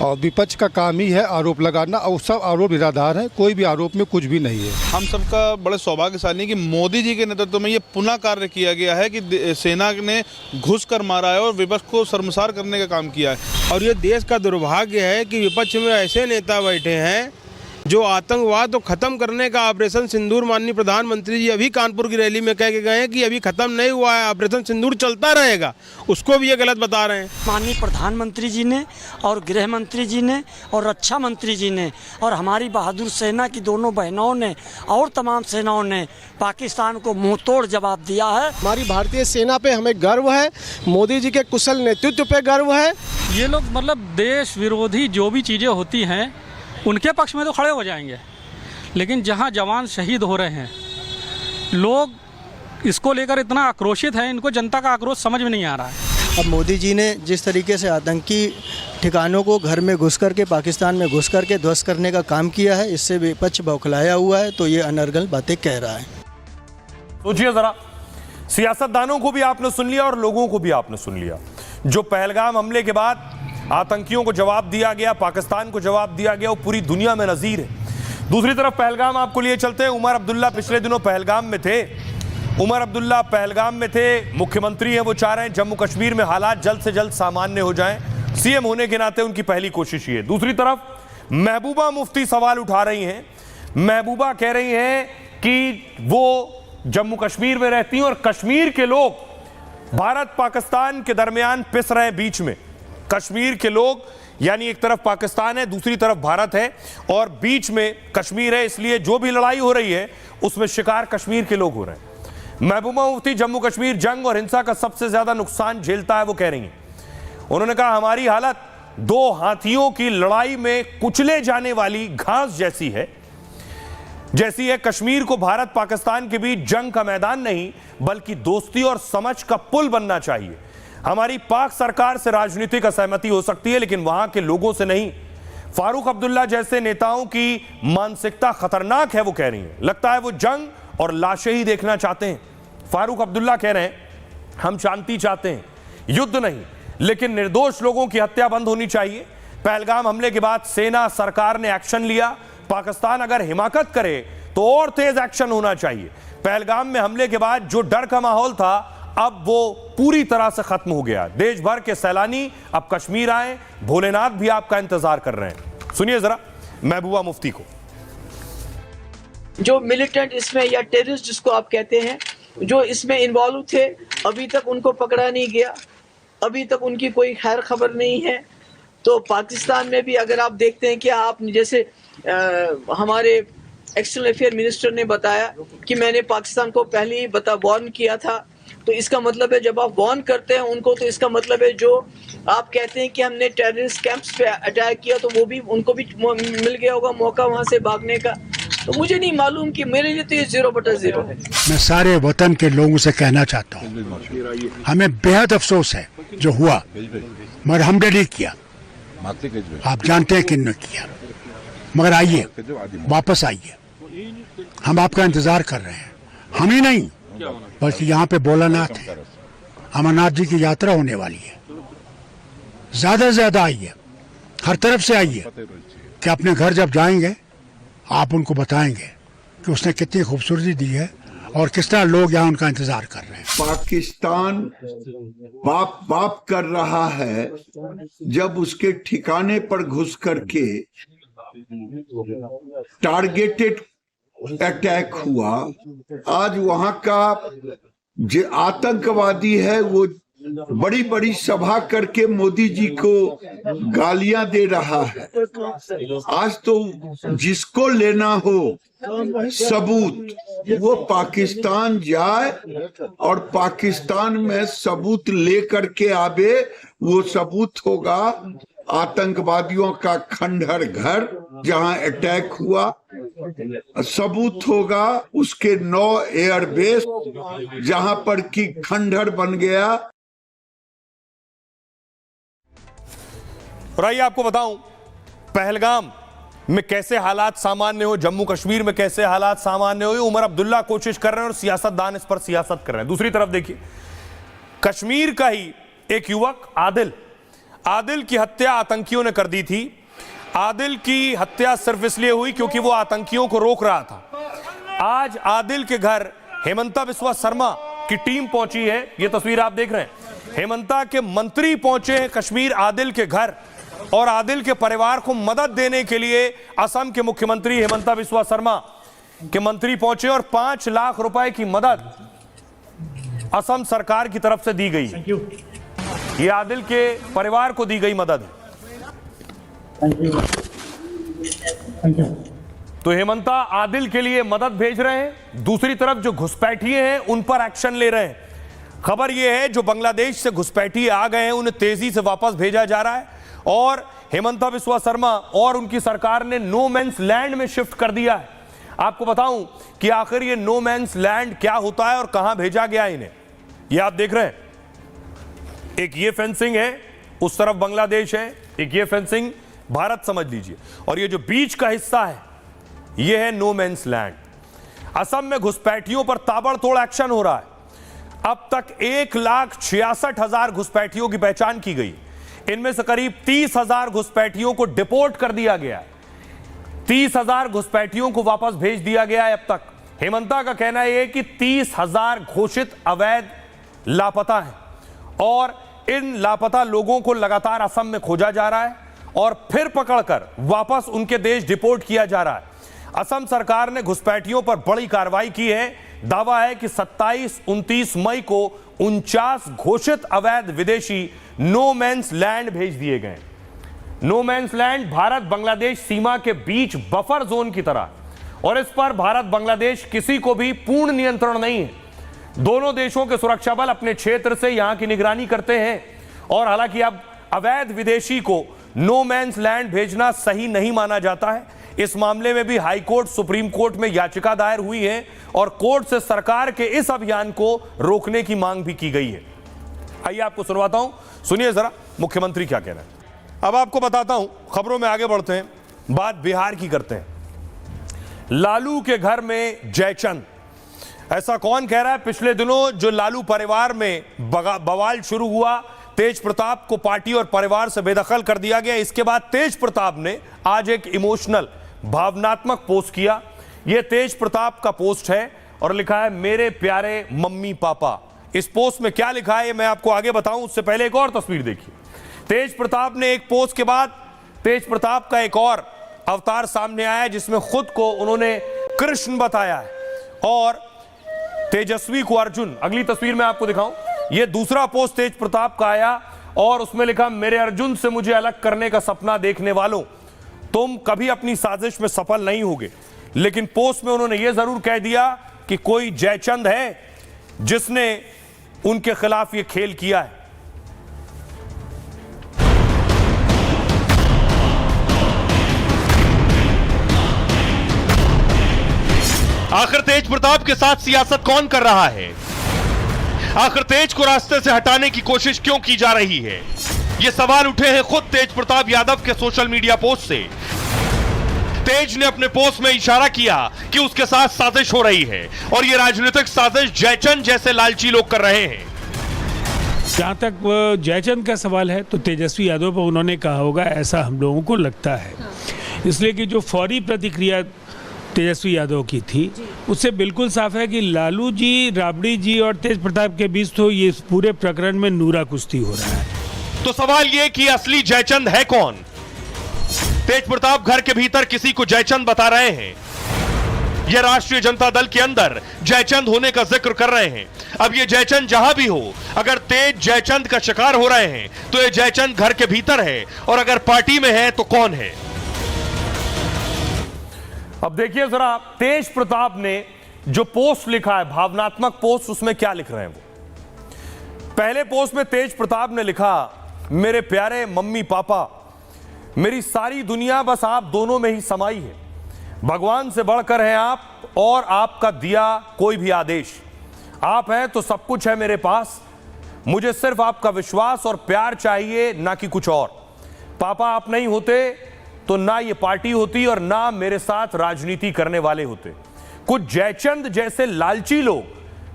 Speaker 13: और विपक्ष का काम ही है आरोप लगाना और सब आरोप निराधार है, कोई भी आरोप में कुछ भी नहीं है।
Speaker 25: हम सबका बड़े सौभाग्यशाली है कि मोदी जी के नेतृत्व में ये पुनः कार्य किया गया है कि सेना ने घुस कर मारा है और विपक्ष को शर्मसार करने का काम किया है। और ये देश का दुर्भाग्य है कि विपक्ष में ऐसे नेता बैठे हैं जो आतंकवाद को खत्म करने का ऑपरेशन सिंदूर माननीय प्रधानमंत्री जी अभी कानपुर की रैली में कह के गए हैं कि अभी खत्म नहीं हुआ है, ऑपरेशन सिंदूर चलता रहेगा, उसको भी ये गलत बता रहे हैं।
Speaker 26: माननीय प्रधानमंत्री जी ने और गृह मंत्री जी ने और रक्षा मंत्री जी ने और हमारी बहादुर सेना की दोनों बहनों ने और तमाम सेनाओं ने पाकिस्तान को मुंह तोड़ जवाब दिया है।
Speaker 13: हमारी भारतीय सेना पे हमें गर्व है, मोदी जी के कुशल नेतृत्व पे गर्व है।
Speaker 27: ये लोग मतलब देश विरोधी जो भी चीज़ें होती हैं उनके पक्ष में तो खड़े हो जाएंगे, लेकिन जहां जवान शहीद हो रहे हैं, लोग इसको लेकर इतना आक्रोशित हैं, इनको जनता का आक्रोश समझ में नहीं आ रहा है।
Speaker 26: अब मोदी जी ने जिस तरीके से आतंकी ठिकानों को घर में घुस करके, पाकिस्तान में घुस करके ध्वस्त करने का काम किया है, इससे विपक्ष बौखलाया हुआ है, तो ये अनर्गल बातें कह रहा है।
Speaker 2: सोचिए जरा, सियासतदानों को भी आपने सुन लिया और लोगों को भी आपने सुन लिया। जो पहलगाम हमले के बाद आतंकियों को जवाब दिया गया, पाकिस्तान को जवाब दिया गया, वो पूरी दुनिया में नजीर है। दूसरी तरफ पहलगाम आपको लिए चलते हैं। उमर अब्दुल्ला पिछले दिनों पहलगाम में थे। उमर अब्दुल्ला पहलगाम में थे, मुख्यमंत्री हैं, वो चाह रहे हैं जम्मू कश्मीर में हालात जल्द से जल्द सामान्य हो जाएं। सीएम होने के नाते उनकी पहली कोशिश ये है। दूसरी तरफ महबूबा मुफ्ती सवाल उठा रही हैं। महबूबा कह रही हैं कि वो जम्मू कश्मीर में रहती हैं और कश्मीर के लोग भारत पाकिस्तान के दरमियान पिस रहे हैं बीच में। कश्मीर के लोग, यानी एक तरफ पाकिस्तान है, दूसरी तरफ भारत है और बीच में कश्मीर है, इसलिए जो भी लड़ाई हो रही है उसमें शिकार कश्मीर के लोग हो रहे हैं। महबूबा मुफ्ती जम्मू कश्मीर जंग और हिंसा का सबसे ज्यादा नुकसान झेलता है, वो कह रही हैं। उन्होंने कहा हमारी हालत 2 हाथियों की लड़ाई में कुचले जाने वाली घास जैसी है। कश्मीर को भारत पाकिस्तान के बीच जंग का मैदान नहीं बल्कि दोस्ती और समझ का पुल बनना चाहिए। हमारी पाक सरकार से राजनीतिक असहमति हो सकती है लेकिन वहां के लोगों से नहीं। फारूक अब्दुल्ला जैसे नेताओं की मानसिकता खतरनाक है, वो कह रही है। लगता है वो जंग और लाशें ही देखना चाहते हैं। फारूक अब्दुल्ला कह रहे हैं हम शांति चाहते हैं, युद्ध नहीं, लेकिन निर्दोष लोगों की हत्या बंद होनी चाहिए। पहलगाम हमले के बाद सेना सरकार ने एक्शन लिया, पाकिस्तान अगर हिमाकत करे तो और तेज एक्शन होना चाहिए। पहलगाम में हमले के बाद जो डर का माहौल था अब वो पूरी तरह से खत्म हो गया। देश भर के सैलानी अब कश्मीर आए, भोलेनाथ भी आपका इंतजार कर रहे हैं। सुनिए जरा महबूबा मुफ्ती को।
Speaker 14: जो मिलिटेंट इसमें या टेररिस्ट जिसको आप कहते हैं, जो इसमें इन्वॉल्व थे, अभी तक उनको पकड़ा नहीं गया, अभी तक उनकी कोई खैर खबर नहीं है। तो पाकिस्तान में भी अगर आप देखते हैं कि आप जैसे हमारे एक्सटर्नल अफेयर मिनिस्टर ने बताया कि मैंने पाकिस्तान को पहले ही वार्न किया था, तो इसका मतलब है जब आप वार्न करते हैं उनको, तो इसका मतलब है जो आप कहते हैं कि हमने टेररिस्ट कैंप्स पे अटैक किया तो वो भी उनको भी मिल गया होगा मौका वहां से भागने का। तो मुझे नहीं मालूम कि मेरे लिए तो ये 0/0 है।
Speaker 15: मैं सारे वतन के लोगों से कहना चाहता हूँ, हमें बेहद अफसोस है जो हुआ, मगर हमने नहीं किया। आप जानते हैं किन ने किया, मगर आइए, वापस आइए, हम आपका इंतजार कर रहे हैं। हम ही नहीं बल्कि यहाँ पे भोलानाथ है, अमरनाथ जी की यात्रा होने वाली है। ज्यादा से ज्यादा आइए, हर तरफ से आइए, कि अपने घर जब जाएंगे आप उनको बताएंगे कि उसने कितनी खूबसूरती दी है और किस तरह लोग यहाँ उनका इंतजार कर रहे हैं।
Speaker 9: पाकिस्तान बाप बाप कर रहा है जब उसके ठिकाने पर घुस करके टारगेटेड अटैक हुआ। आज वहां का जो आतंकवादी है वो बड़ी बड़ी सभा करके मोदी जी को गालियां दे रहा है। आज तो जिसको लेना हो सबूत, वो पाकिस्तान जाए और पाकिस्तान में सबूत लेकर के आवे। वो सबूत होगा आतंकवादियों का खंडहर घर जहां अटैक हुआ, सबूत होगा उसके 9 एयरबेस जहां पर कि खंडहर बन गया।
Speaker 2: और आइए आपको बताऊं पहलगाम में कैसे हालात सामान्य हो, जम्मू कश्मीर में कैसे हालात सामान्य हो। उमर अब्दुल्ला कोशिश कर रहे हैं और सियासतदान इस पर सियासत कर रहे हैं। दूसरी तरफ देखिए, कश्मीर का ही एक युवक आदिल की हत्या आतंकियों ने कर दी थी। आदिल की हत्या सिर्फ इसलिए हुई क्योंकि वो आतंकियों को रोक रहा था। आज आदिल के घर हेमंता बिस्वा शर्मा की टीम पहुंची है, ये तस्वीर आप देख रहे हैं। हेमंता के मंत्री पहुंचे हैं कश्मीर आदिल के घर और आदिल के परिवार को मदद देने के लिए असम के मुख्यमंत्री हेमंता बिस्वा शर्मा के मंत्री पहुंचे और 5 लाख रुपए की मदद असम सरकार की तरफ से दी गई। ये आदिल के परिवार को दी गई मदद है। तो हेमंता आदिल के लिए मदद भेज रहे हैं, दूसरी तरफ जो घुसपैठिए हैं उन पर एक्शन ले रहे हैं। खबर यह है जो बांग्लादेश से घुसपैठिए आ गए हैं उन्हें तेजी से वापस भेजा जा रहा है और हेमंता बिस्वा शर्मा और उनकी सरकार ने नो मैंस लैंड में शिफ्ट कर दिया है। आपको बताऊं कि आखिर ये नो मैंस लैंड क्या होता है और कहां भेजा गया इन्हें। ये आप देख रहे हैं, एक ये फेंसिंग है, उस तरफ बांग्लादेश है, एक ये फेंसिंग भारत समझ लीजिए, और ये जो बीच का हिस्सा है ये है नो मैंस लैंड। असम में घुसपैठियों पर ताबड़तोड़ एक्शन हो रहा है। अब तक 1,66,000 घुसपैठियों की पहचान की गई। इनमें से करीब 30,000 घुसपैठियों को डिपोर्ट कर दिया गया है। 30,000 घुसपैठियों को वापस भेज दिया गया है अब तक। हेमंता का कहना यह है कि 30,000 घोषित अवैध लापता हैं और इन लापता लोगों को लगातार असम में खोजा जा रहा है और फिर पकड़कर वापस उनके देश डिपोर्ट किया जा रहा है। असम सरकार ने घुसपैठियों पर बड़ी कार्रवाई की है। दावा है कि 27-29 मई को 49 घोषित अवैध विदेशी नो मैंस लैंड भेज दिए गए। No man's land Bharat Bangladesh सीमा के बीच बफर जोन की तरह, और इस पर भारत बांग्लादेश किसी को भी पूर्ण नियंत्रण नहीं है। दोनों देशों के सुरक्षा बल अपने क्षेत्र से यहां की निगरानी करते हैं और हालांकि अब अवैध विदेशी को नो मैंस लैंड भेजना सही नहीं माना जाता है। इस मामले में भी हाई कोर्ट, सुप्रीम कोर्ट में याचिका दायर हुई है और कोर्ट से सरकार के इस अभियान को रोकने की मांग भी की गई है। आइए आपको सुनवाता हूं, सुनिए जरा मुख्यमंत्री क्या कह रहे हैं। अब आपको बताता हूं, खबरों में आगे बढ़ते हैं, बात बिहार की करते हैं। लालू के घर में जयचंद, ऐसा कौन कह रहा है? पिछले दिनों जो लालू परिवार में बवाल शुरू हुआ, तेज प्रताप को पार्टी और परिवार से बेदखल कर दिया गया। इसके बाद तेज प्रताप ने आज एक इमोशनल, भावनात्मक पोस्ट किया। यह तेज प्रताप का पोस्ट है और लिखा है, मेरे प्यारे मम्मी पापा। इस पोस्ट में क्या लिखा है मैं आपको आगे बताऊं, उससे पहले एक और तस्वीर देखिए। तेज प्रताप ने एक पोस्ट के बाद तेज प्रताप का एक और अवतार सामने आया है, जिसमें खुद को उन्होंने कृष्ण बताया है और तेजस्वी को अर्जुन। अगली तस्वीर मैं आपको दिखाऊं, यह दूसरा पोस्ट तेज प्रताप का आया और उसमें लिखा, मेरे अर्जुन से मुझे अलग करने का सपना देखने वालों, तुम कभी अपनी साजिश में सफल नहीं होगे। लेकिन पोस्ट में उन्होंने यह जरूर कह दिया कि कोई जयचंद है जिसने उनके खिलाफ यह खेल किया है।
Speaker 6: आखिर तेज प्रताप के साथ सियासत कौन कर रहा है? आखिर तेज को रास्ते से हटाने की कोशिश क्यों की जा रही है? ये सवाल उठे हैं खुद तेज प्रताप यादव के सोशल मीडिया पोस्ट से। तेज ने अपने पोस्ट में इशारा किया कि उसके साथ साजिश हो रही है और ये राजनीतिक साजिश जयचंद जैसे लालची लोग कर रहे हैं।
Speaker 16: जहाँ तक जयचंद का सवाल है तो तेजस्वी यादव पर उन्होंने कहा होगा, ऐसा हम लोगों को लगता है। इसलिए कि जो फौरी प्रतिक्रिया तेजस्वी यादव की थी, उससे बिल्कुल साफ है कि लालू जी, राबड़ी जी और तेज प्रताप के बीच तो ये पूरे प्रकरण में नूरा कुश्ती हो रहा है।
Speaker 6: तो सवाल ये कि असली जयचंद है कौन? तेज प्रताप घर के भीतर किसी को जयचंद बता रहे हैं। यह राष्ट्रीय जनता दल के अंदर जयचंद होने का जिक्र कर रहे हैं। अब ये जयचंद जहां भी हो, अगर तेज जयचंद का शिकार हो रहे हैं तो ये जयचंद घर के भीतर है, और अगर पार्टी में है तो कौन है?
Speaker 2: अब देखिए जरा, तेज प्रताप ने जो पोस्ट लिखा है, भावनात्मक पोस्ट, उसमें क्या लिख रहे हैं वो। पहले पोस्ट में तेज प्रताप ने लिखा, मेरे प्यारे मम्मी पापा, मेरी सारी दुनिया बस आप दोनों में ही समाई है। भगवान से बढ़कर हैं आप और आपका दिया कोई भी आदेश। आप हैं तो सब कुछ है मेरे पास। मुझे सिर्फ आपका विश्वास और प्यार चाहिए, ना कि कुछ और। पापा आप नहीं होते तो ना ये पार्टी होती और ना मेरे साथ राजनीति करने वाले होते। कुछ जयचंद जैसे लालची लोग,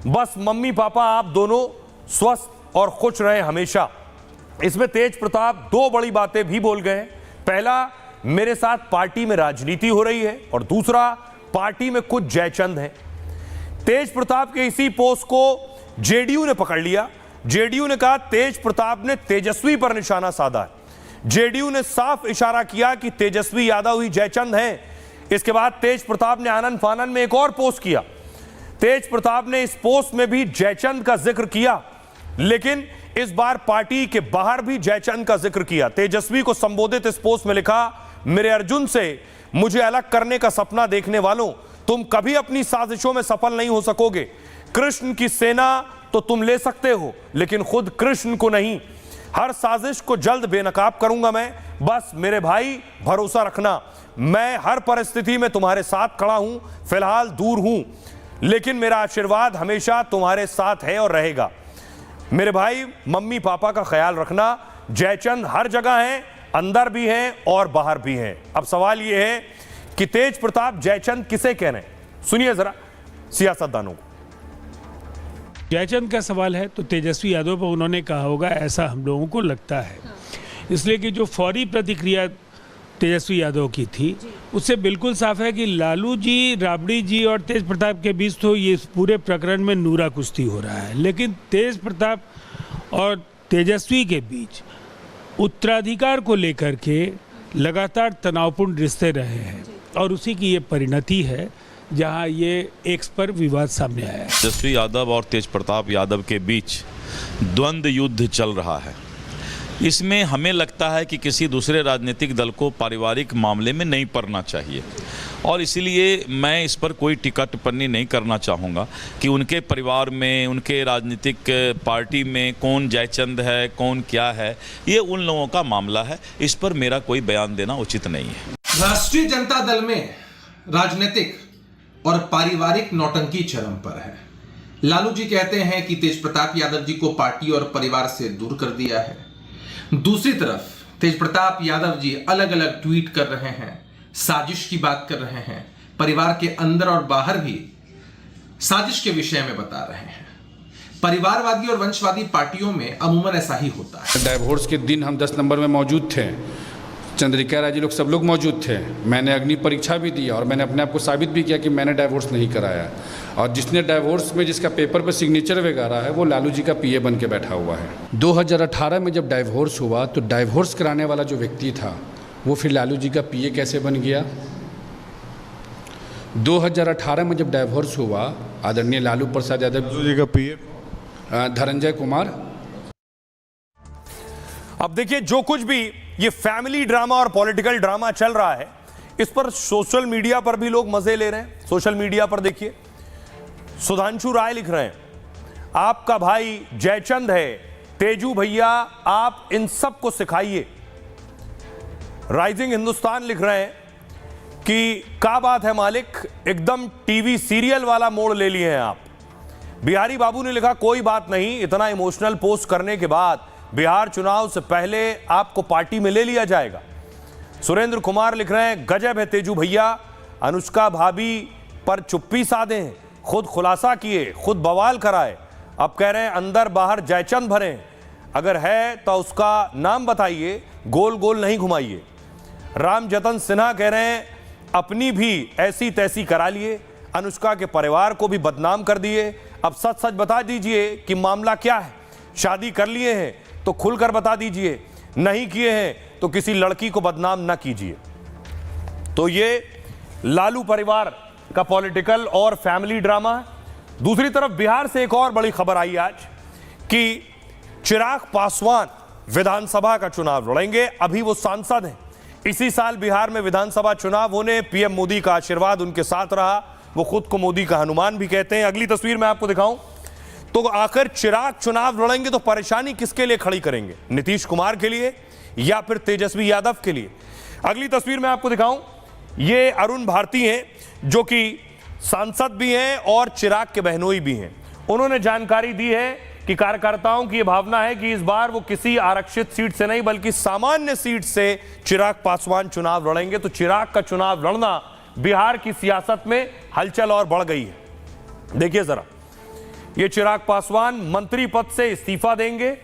Speaker 2: बस मम्मी पापा आप दोनों स्वस्थ और खुश रहे हमेशा। इसमें तेज प्रताप दो बड़ी बातें भी बोल गए। पहला, मेरे साथ पार्टी में राजनीति हो रही है, और दूसरा, पार्टी में कुछ जयचंद हैं। तेज प्रताप के इसी पोस्ट को जेडीयू ने पकड़ लिया। जेडीयू ने कहा तेज प्रताप ने तेजस्वी पर निशाना साधा है। जेडीयू ने साफ इशारा किया कि तेजस्वी यादव ही जयचंद हैं। इसके बाद तेज प्रताप ने आनन फानन में एक और पोस्ट किया। तेज प्रताप ने इस पोस्ट में भी जयचंद का जिक्र किया, लेकिन इस बार पार्टी के बाहर भी जयचंद का जिक्र किया। तेजस्वी को संबोधित इस पोस्ट में लिखा, मेरे अर्जुन से मुझे अलग करने का सपना देखने वालों, तुम कभी अपनी साजिशों में सफल नहीं हो सकोगे। कृष्ण की सेना तो तुम ले सकते हो, लेकिन खुद कृष्ण को नहीं। हर साजिश को जल्द बेनकाब करूंगा मैं, बस मेरे भाई भरोसा रखना। मैं हर परिस्थिति में तुम्हारे साथ खड़ा हूं, फिलहाल दूर हूं, लेकिन मेरा आशीर्वाद हमेशा तुम्हारे साथ है और रहेगा। मेरे भाई मम्मी पापा का ख्याल रखना। जयचंद हर जगह हैं, अंदर भी हैं और बाहर भी हैं। अब सवाल यह है कि तेज प्रताप जयचंद किसे कह रहे हैं, सुनिए जरा सियासतदानों को।
Speaker 16: जयचंद का सवाल है तो तेजस्वी यादव पर उन्होंने कहा होगा, ऐसा हम लोगों को लगता है। इसलिए कि जो फौरी प्रतिक्रिया तेजस्वी यादव की थी, उससे बिल्कुल साफ है कि लालू जी, राबड़ी जी और तेज प्रताप के बीच तो ये पूरे प्रकरण में नूरा कुश्ती हो रहा है। लेकिन तेज प्रताप और तेजस्वी के बीच उत्तराधिकार को लेकर के लगातार तनावपूर्ण रिश्ते रहे हैं, और उसी की ये परिणति है जहां ये एक्स पर विवाद सामने आया है।
Speaker 17: तेजस्वी यादव और तेज प्रताप यादव के बीच द्वंद्व युद्ध चल रहा है। इसमें हमें लगता है कि किसी दूसरे राजनीतिक दल को पारिवारिक मामले में नहीं पड़ना चाहिए, और इसीलिए मैं इस पर कोई टीका टिप्पणी नहीं करना चाहूँगा कि उनके परिवार में, उनके राजनीतिक पार्टी में कौन जयचंद है, कौन क्या है, ये उन लोगों का मामला है। इस पर मेरा कोई बयान देना उचित नहीं है।
Speaker 18: राष्ट्रीय जनता दल में राजनीतिक और पारिवारिक नौटंकी चरम पर है। लालू जी कहते हैं कि तेज प्रताप यादव जी को पार्टी और परिवार से दूर कर दिया है। दूसरी तरफ तेज प्रताप यादव जी अलग अलग ट्वीट कर रहे हैं, साजिश की बात कर रहे हैं, परिवार के अंदर और बाहर भी साजिश के विषय में बता रहे हैं। परिवारवादी और वंशवादी पार्टियों में अमूमन ऐसा ही होता है।
Speaker 7: डाइवोर्स के दिन हम 10 नंबर में मौजूद थे, चंद्रिका राय जी लोग सब लोग मौजूद थे। मैंने अग्नि परीक्षा भी दी और मैंने अपने आप को साबित भी किया कि मैंने डाइवोर्स नहीं कराया। और जिसने डाइवोर्स में जिसका पेपर पर सिग्नेचर वगैरह है वो लालू जी का पीए बन के बैठा हुआ है। 2018 में जब डाइवोर्स हुआ तो डाइवोर्स कराने वाला जो व्यक्ति था वो फिर लालू जी का पीए कैसे बन गया? 2018 में जब डाइवोर्स हुआ आदरणीय लालू प्रसाद यादव जी का पीए धनंजय कुमार।
Speaker 2: अब देखिए, जो कुछ भी ये फैमिली ड्रामा और पॉलिटिकल ड्रामा चल रहा है, इस पर सोशल मीडिया पर भी लोग मजे ले रहे हैं। सोशल मीडिया पर देखिए, सुधांशु राय लिख रहे हैं, आपका भाई जयचंद है, तेजू भैया आप इन सब को सिखाइए। राइजिंग हिंदुस्तान लिख रहे हैं कि क्या बात है मालिक, एकदम टीवी सीरियल वाला मोड़ ले लिए हैं आप। बिहारी बाबू ने लिखा, कोई बात नहीं, इतना इमोशनल पोस्ट करने के बाद बिहार चुनाव से पहले आपको पार्टी में ले लिया जाएगा। सुरेंद्र कुमार लिख रहे हैं, गजब है तेजू भैया, अनुष्का भाभी पर चुप्पी साधे हैं, खुद खुलासा किए, खुद बवाल कराए, अब कह रहे हैं अंदर बाहर जयचंद भरे, अगर है तो उसका नाम बताइए, गोल गोल नहीं घुमाइए। राम जतन सिन्हा कह रहे हैं, अपनी भी ऐसी तैसी करा लिए, अनुष्का के परिवार को भी बदनाम कर दिए, अब सच सच बता दीजिए कि मामला क्या है, शादी कर लिए हैं तो खुलकर बता दीजिए, नहीं किए हैं तो किसी लड़की को बदनाम ना कीजिए। तो ये लालू परिवार का पॉलिटिकल और फैमिली ड्रामा है। दूसरी तरफ बिहार से एक और बड़ी खबर आई आज कि चिराग पासवान विधानसभा का चुनाव लड़ेंगे। अभी वो सांसद हैं। इसी साल बिहार में विधानसभा चुनाव होने पीएम मोदी का आशीर्वाद उनके साथ रहा, वो खुद को मोदी का हनुमान भी कहते हैं। अगली तस्वीर मैं आपको दिखाऊं तो आखिर चिराग चुनाव लड़ेंगे तो परेशानी किसके लिए खड़ी करेंगे, नीतीश कुमार के लिए या फिर तेजस्वी यादव के लिए? अगली तस्वीर मैं आपको दिखाऊं, ये अरुण भारती हैं जो कि सांसद भी हैं और चिराग के बहनोई भी हैं। उन्होंने जानकारी दी है कि कार्यकर्ताओं की यह भावना है कि इस बार वो किसी आरक्षित सीट से नहीं बल्कि सामान्य सीट से चिराग पासवान चुनाव लड़ेंगे। तो चिराग का चुनाव लड़ना बिहार की सियासत में हलचल और बढ़ गई है। देखिए जरा, ये चिराग पासवान मंत्री पद से इस्तीफा देंगे,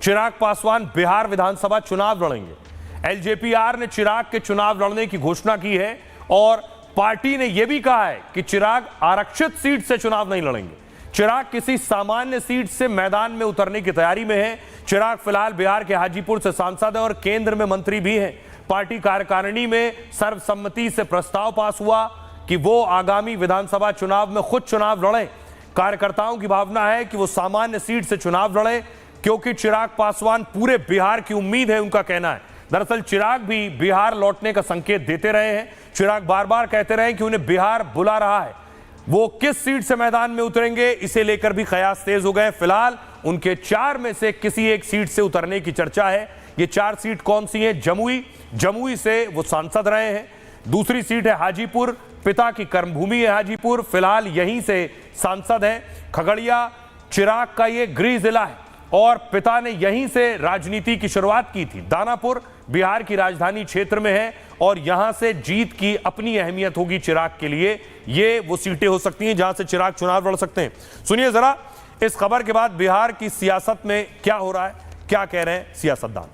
Speaker 2: चिराग पासवान बिहार विधानसभा चुनाव लड़ेंगे। एलजेपीआर ने चिराग के चुनाव लड़ने की घोषणा की है और पार्टी ने यह भी कहा है कि चिराग आरक्षित सीट से चुनाव नहीं लड़ेंगे। चिराग किसी सामान्य सीट से मैदान में उतरने की तैयारी में है। चिराग फिलहाल बिहार के हाजीपुर से सांसद है और केंद्र में मंत्री भी हैं। पार्टी कार्यकारिणी में सर्वसम्मति से प्रस्ताव पास हुआ कि वो आगामी विधानसभा चुनाव में खुद चुनाव लड़ें। कार्यकर्ताओं की भावना है कि वो सामान्य सीट से चुनाव लड़ें क्योंकि चिराग पासवान पूरे बिहार की उम्मीद है, उनका कहना है। दरअसल चिराग भी बिहार लौटने का संकेत देते रहे हैं। चिराग बार बार कहते रहे कि उन्हें बिहार बुला रहा है। वो किस सीट से मैदान में उतरेंगे इसे लेकर भी कयास तेज हो गए। फिलहाल उनके 4 में से किसी एक सीट से उतरने की चर्चा है। ये 4 सीट कौन सी हैं? जमुई से वो सांसद रहे हैं। दूसरी सीट है हाजीपुर, पिता की कर्मभूमि है हाजीपुर, फिलहाल यहीं से सांसद हैं। खगड़िया चिराग का ये गृह जिला है और पिता ने यहीं से राजनीति की शुरुआत की थी। दानापुर बिहार की राजधानी क्षेत्र में है और यहां से जीत की अपनी अहमियत होगी चिराग के लिए। ये वो सीटें हो सकती हैं जहां से चिराग चुनाव लड़ सकते हैं। सुनिए जरा इस खबर के बाद बिहार की सियासत में क्या हो रहा है, क्या कह रहे हैं सियासतदान।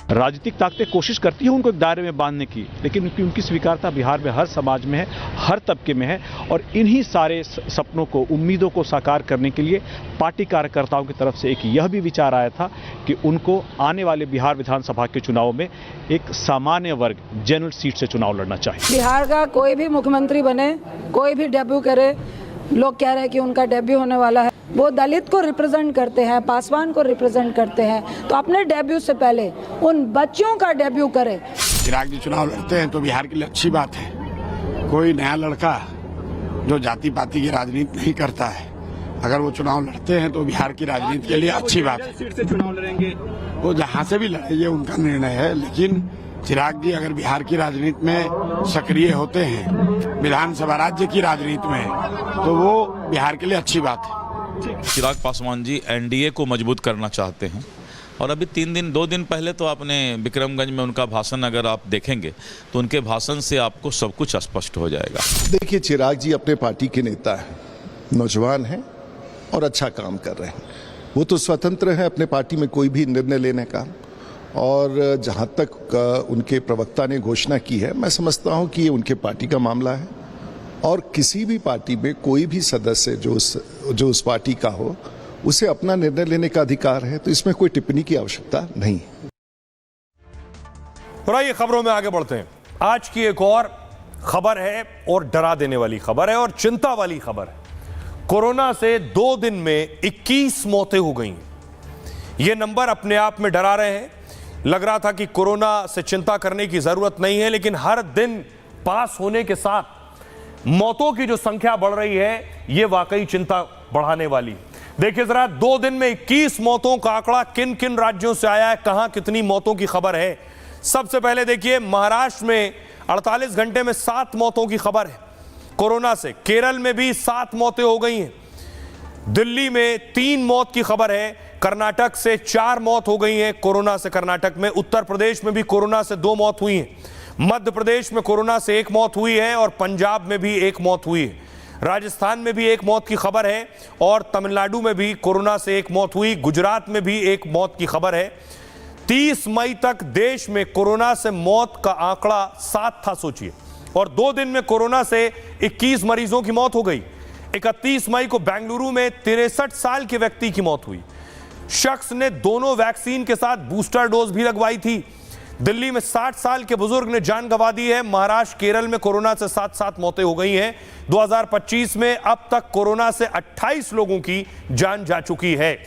Speaker 8: राजनीतिक ताकतें कोशिश करती हैं उनको एक दायरे में बांधने की, लेकिन उनकी स्वीकारता बिहार में हर समाज में है, हर तबके में है। और इन्हीं सारे सपनों को, उम्मीदों को साकार करने के लिए पार्टी कार्यकर्ताओं की तरफ से एक यह भी विचार आया था कि उनको आने वाले बिहार विधानसभा के चुनाव में एक सामान्य वर्ग जनरल सीट से चुनाव लड़ना चाहिए।
Speaker 19: बिहार का कोई भी मुख्यमंत्री बने, कोई भी डेब्यू करे, लोग कह रहे हैं कि उनका डेब्यू होने वाला है, वो दलित को रिप्रेजेंट करते हैं, पासवान को रिप्रेजेंट करते हैं, तो अपने डेब्यू से पहले उन बच्चों का डेब्यू करें।
Speaker 15: चिराग जी चुनाव लड़ते हैं तो बिहार के लिए अच्छी बात है। कोई नया लड़का जो जाति पाति की राजनीति नहीं करता है, अगर वो चुनाव लड़ते हैं तो बिहार की राजनीति के लिए अच्छी बात है। सीट से चुनाव लड़ेंगे, वो जहाँ से भी लड़े ये उनका निर्णय है, लेकिन चिराग जी अगर बिहार की राजनीति में सक्रिय होते हैं, विधानसभा राज्य की राजनीति में, तो वो बिहार के लिए अच्छी बात है।
Speaker 17: चिराग पासवान जी एनडीए को मजबूत करना चाहते हैं, और अभी 2 दिन पहले तो आपने विक्रमगंज में उनका भाषण अगर आप देखेंगे तो उनके भाषण से आपको सब कुछ स्पष्ट हो जाएगा।
Speaker 1: देखिए, चिराग जी अपने पार्टी के नेता हैं, नौजवान हैं और अच्छा काम कर रहे हैं। वो तो स्वतंत्र है अपने पार्टी में कोई भी निर्णय लेने का, और जहाँ तक उनके प्रवक्ता ने घोषणा की है, मैं समझता हूँ कि ये उनके पार्टी का मामला है, और किसी भी पार्टी में कोई भी सदस्य जो उस पार्टी का हो, उसे अपना निर्णय लेने का अधिकार है, तो इसमें कोई टिप्पणी की आवश्यकता नहीं है।
Speaker 2: और आइए खबरों में आगे बढ़ते हैं। आज की एक और खबर है, और डरा देने वाली खबर है और चिंता वाली खबर है। कोरोना से 2 दिन में 21 मौतें हो गई हैं। ये नंबर अपने आप में डरा रहे हैं। लग रहा था कि कोरोना से चिंता करने की जरूरत नहीं है, लेकिन हर दिन पास होने के साथ मौतों की जो संख्या बढ़ रही है, यह वाकई चिंता बढ़ाने वाली है। देखिए जरा, 2 दिन में 21 मौतों का आंकड़ा किन किन राज्यों से आया है, कहां कितनी मौतों की खबर है। सबसे पहले देखिए, महाराष्ट्र में 48 घंटे में 7 मौतों की खबर है कोरोना से। केरल में भी 7 मौतें हो गई हैं। दिल्ली में 3 मौत की खबर है। कर्नाटक से 4 मौत हो गई हैं कोरोना से कर्नाटक में। उत्तर प्रदेश में भी कोरोना से 2 मौत हुई हैं। मध्य प्रदेश में कोरोना से 1 मौत हुई है, और पंजाब में भी 1 मौत हुई है। राजस्थान में भी 1 मौत की खबर है, और तमिलनाडु में भी कोरोना से 1 मौत हुई। गुजरात में भी 1 मौत की खबर है। 30 मई तक देश में कोरोना से मौत का आंकड़ा 7 था, सोचिए, और 2 दिन में कोरोना से 21 मरीजों की मौत हो गई। 31 मई को बेंगलुरु में 63 साल के व्यक्ति की मौत हुई। शख्स ने दोनों वैक्सीन के साथ बूस्टर डोज भी लगवाई थी। दिल्ली में 60 साल के बुजुर्ग ने जान गंवा दी है। महाराष्ट्र, केरल में कोरोना से 7 मौतें हो गई हैं। 2025 में अब तक कोरोना से 28 लोगों की जान जा चुकी है,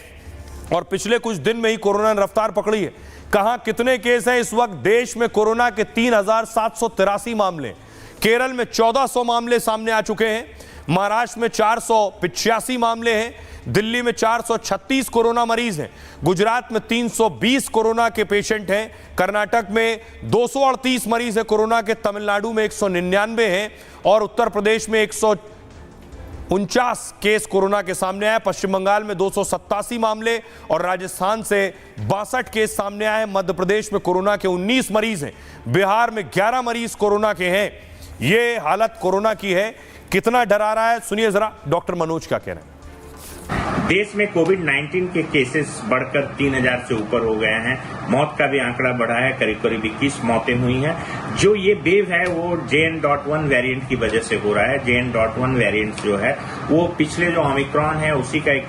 Speaker 2: और पिछले कुछ दिन में ही कोरोना ने रफ्तार पकड़ी है। कहां कितने केस हैं इस वक्त? देश में कोरोना के 3,783 मामले, केरल में 1400 मामले सामने आ चुके हैं, महाराष्ट्र में 485 मामले हैं, दिल्ली में 436 कोरोना मरीज हैं, गुजरात में 320 कोरोना के पेशेंट हैं, कर्नाटक में 238 मरीज हैं कोरोना के, तमिलनाडु में 199 हैं, और उत्तर प्रदेश में 149 केस कोरोना के सामने आए। पश्चिम बंगाल में 287 मामले और राजस्थान से 62 केस सामने आए। मध्य प्रदेश में कोरोना के 19 मरीज हैं, बिहार में 11 मरीज कोरोना के हैं। ये हालत कोरोना की है। कितना डरा रहा है, सुनिए जरा डॉक्टर मनोज क्या कह रहे हैं।
Speaker 4: देश में कोविड-19 के केसेस बढ़कर 3000 से ऊपर हो गए हैं। मौत का भी आंकड़ा बढ़ा है, करीब करीब 21 मौतें हुई हैं। जो ये वेव है वो JN.1 वेरिएंट की वजह से हो रहा है। JN.1 वेरिएंट जो है वो पिछले जो ओमिक्रॉन है उसी का एक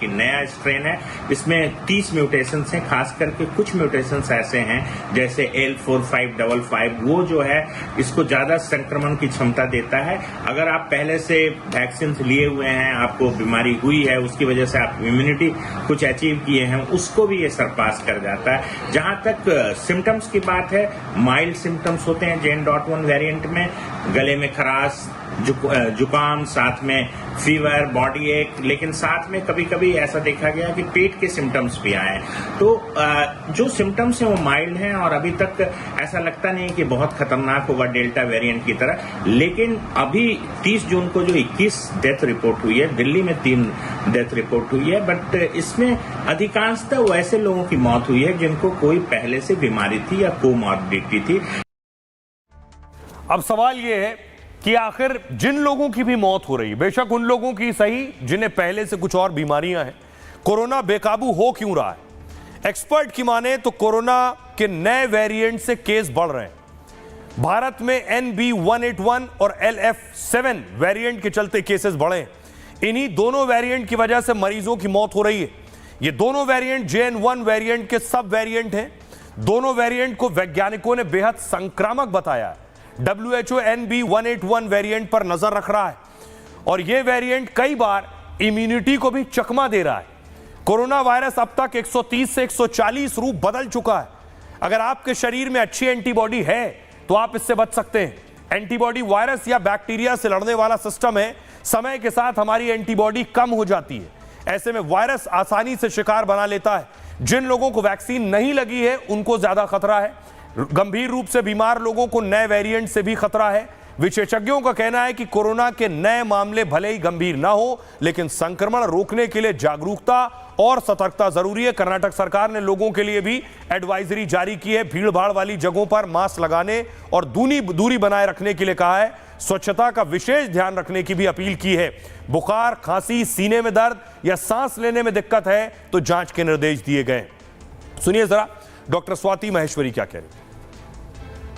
Speaker 4: नया स्ट्रेन है। इसमें 30 म्यूटेशंस हैं, खास करके कुछ म्यूटेशंस ऐसे हैं जैसे L4555, वो जो है इसको ज्यादा संक्रमण की क्षमता देता है। अगर आप पहले से वैक्सीन लिए हुए हैं, आपको बीमारी हुई है, उसकी वजह से आप इम्यूनिटी कुछ अचीव किए हैं, उसको भी ये सरपास कर जाता है। जहां तक सिम्टम्स की बात है, माइल्ड सिम्टम्स होते हैं JN.1 वेरिएंट में, गले में खराश, जुकाम, साथ में फीवर, बॉडी एक, लेकिन साथ में कभी कभी ऐसा देखा गया कि पेट के सिम्टम्स भी आए। तो जो सिम्टम्स हैं वो माइल्ड हैं, और अभी तक ऐसा लगता नहीं कि बहुत खतरनाक होगा डेल्टा वेरिएंट की तरह। लेकिन अभी 30 जून को जो 21 डेथ रिपोर्ट हुई है, दिल्ली में 3 डेथ रिपोर्ट हुई है, बट इसमें अधिकांशतः वैसे लोगों की मौत हुई है जिनको कोई पहले से बीमारी थी या कोमॉर्बिडिटी थी।
Speaker 2: अब सवाल यह है कि आखिर जिन लोगों की भी मौत हो रही है, बेशक उन लोगों की सही जिन्हें पहले से कुछ और बीमारियां हैं, कोरोना बेकाबू हो क्यों रहा है? एक्सपर्ट की माने तो कोरोना के नए वेरिएंट से केस बढ़ रहे हैं। भारत में NB181 और LF7 वेरिएंट के चलते केसेस बढ़े हैं। इन्हीं दोनों वेरिएंट की वजह से मरीजों की मौत हो रही है। ये दोनों वेरिएंट JN.1 वेरिएंट के सब वेरिएंट हैं। दोनों वेरिएंट को वैज्ञानिकों ने बेहद संक्रामक बताया है। WHO NB181 वेरिएंट पर नजर रख रहा है, और यह वेरिएंट कई बार इम्यूनिटी को भी चकमा दे रहा है। कोरोना वायरस अब तक 130 से 140 रूप बदल चुका है। अगर आपके शरीर में अच्छी एंटीबॉडी है तो आप इससे बच सकते हैं। एंटीबॉडी वायरस या बैक्टीरिया से लड़ने वाला सिस्टम है। समय के साथ हमारी एंटीबॉडी कम हो जाती है, ऐसे में वायरस आसानी से शिकार बना लेता है। जिन लोगों को वैक्सीन नहीं लगी है उनको ज्यादा खतरा है। गंभीर रूप से बीमार लोगों को नए वेरिएंट से भी खतरा है। विशेषज्ञों का कहना है कि कोरोना के नए मामले भले ही गंभीर ना हो, लेकिन संक्रमण रोकने के लिए जागरूकता और सतर्कता जरूरी है। कर्नाटक सरकार ने लोगों के लिए भी एडवाइजरी जारी की है। भीड़ भाड़ वाली जगहों पर मास्क लगाने और दूरी बनाए रखने के लिए कहा है। स्वच्छता का विशेष ध्यान रखने की भी अपील की है। बुखार, खांसी, सीने में दर्द या सांस लेने में दिक्कत है तो जांच के निर्देश दिए गए। सुनिए जरा डॉक्टर स्वाति महेश्वरी क्या कह रही है।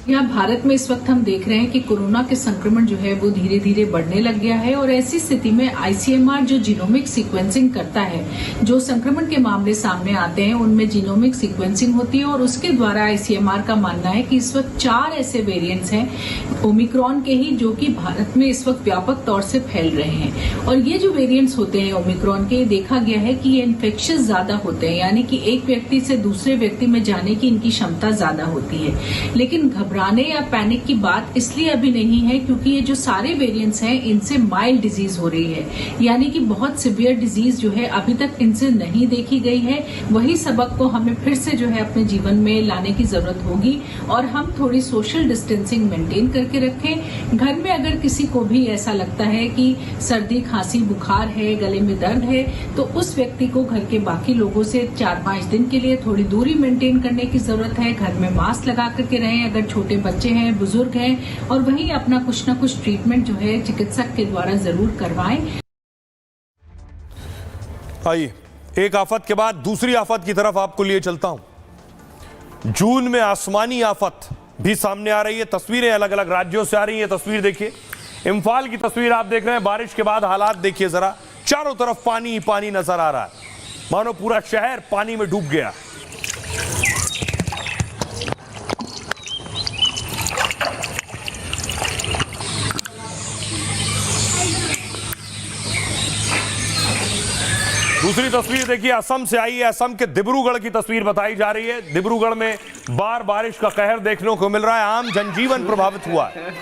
Speaker 5: यहाँ भारत में इस वक्त हम देख रहे हैं कि कोरोना के संक्रमण जो है वो धीरे धीरे बढ़ने लग गया है और ऐसी स्थिति में आईसीएमआर जो जीनोमिक सीक्वेंसिंग करता है, जो संक्रमण के मामले सामने आते हैं उनमें जीनोमिक सीक्वेंसिंग होती है और उसके द्वारा आईसीएमआर का मानना है कि इस वक्त 4 ऐसे वेरिएंट्स हैं ओमिक्रॉन के ही, जो कि भारत में इस वक्त व्यापक तौर से फैल रहे हैं। और ये जो वेरिएंट्स होते हैं ओमिक्रॉन के, देखा गया है कि ये इन्फेक्शियस ज्यादा होते हैं, यानी कि एक व्यक्ति से दूसरे व्यक्ति में जाने की इनकी क्षमता ज्यादा होती है। लेकिन घबराने या पैनिक की बात इसलिए अभी नहीं है क्योंकि ये जो सारे वेरिएंट्स हैं इनसे माइल्ड डिजीज हो रही है, यानी कि बहुत सिवियर डिजीज जो है अभी तक इनसे नहीं देखी गई है। वही सबक को हमें फिर से जो है अपने जीवन में लाने की जरूरत होगी और हम थोड़ी सोशल डिस्टेंसिंग मेंटेन करके रखें। घर में अगर किसी को भी ऐसा लगता है कि सर्दी, खांसी, बुखार है, गले में दर्द है, तो उस व्यक्ति को घर के बाकी लोगों से 4-5 दिन के लिए थोड़ी दूरी मेंटेन करने की जरूरत है। घर में मास्क लगा करके रहें अगर छोटे बच्चे हैं, बुजुर्ग हैं, और वहीं अपना कुछ ना कुछ ट्रीटमेंट जो है चिकित्सक के द्वारा जरूर करवाएं।
Speaker 2: आइए एक आफत के बाद दूसरी आफत की तरफ आपको लिए चलता हूं। जून में आसमानी आफत भी सामने आ रही है। तस्वीरें अलग अलग राज्यों से आ रही हैं। तस्वीर देखिए, इम्फाल की तस्वीर आप देख रहे हैं। बारिश के बाद हालात देखिए जरा, चारों तरफ पानी ही पानी नजर आ रहा है, मानो पूरा शहर पानी में डूब गया। दूसरी तस्वीर देखिए, असम से आई है। असम के डिब्रूगढ़ की तस्वीर बताई जा रही है। डिब्रूगढ़ में बारिश का कहर देखने को मिल रहा है। आम जनजीवन प्रभावित हुआ है।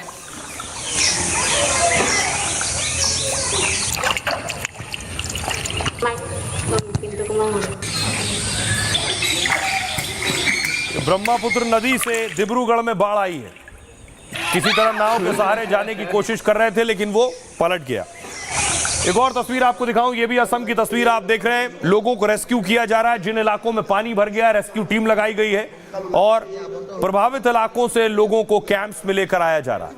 Speaker 2: ब्रह्मपुत्र नदी से डिब्रूगढ़ में बाढ़ आई है। किसी तरह नाव के सहारे जाने की कोशिश कर रहे थे लेकिन वो पलट गया। एक और तस्वीर आपको दिखाऊं, ये भी असम की तस्वीर आप देख रहे हैं। लोगों को रेस्क्यू किया जा रहा है। जिन इलाकों में पानी भर गया, रेस्क्यू टीम लगाई गई है और प्रभावित इलाकों से लोगों को कैंप्स में लेकर आया जा रहा है।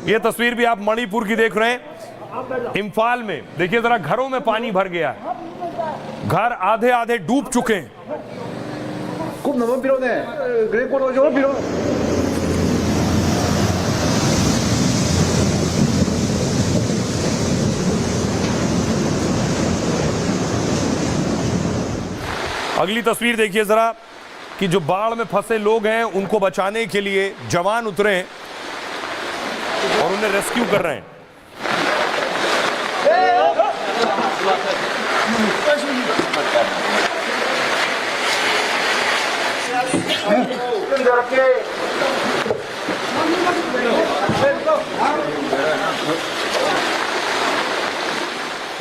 Speaker 2: ये तस्वीर भी आप मणिपुर की देख रहे हैं। इम्फाल में देखिए जरा, घरों में पानी भर गया है। घर आधे आधे डूब चुके हैं। अगली तस्वीर देखिए जरा कि जो बाढ़ में फंसे लोग हैं उनको बचाने के लिए जवान उतरे हैं और उन्हें रेस्क्यू कर रहे हैं।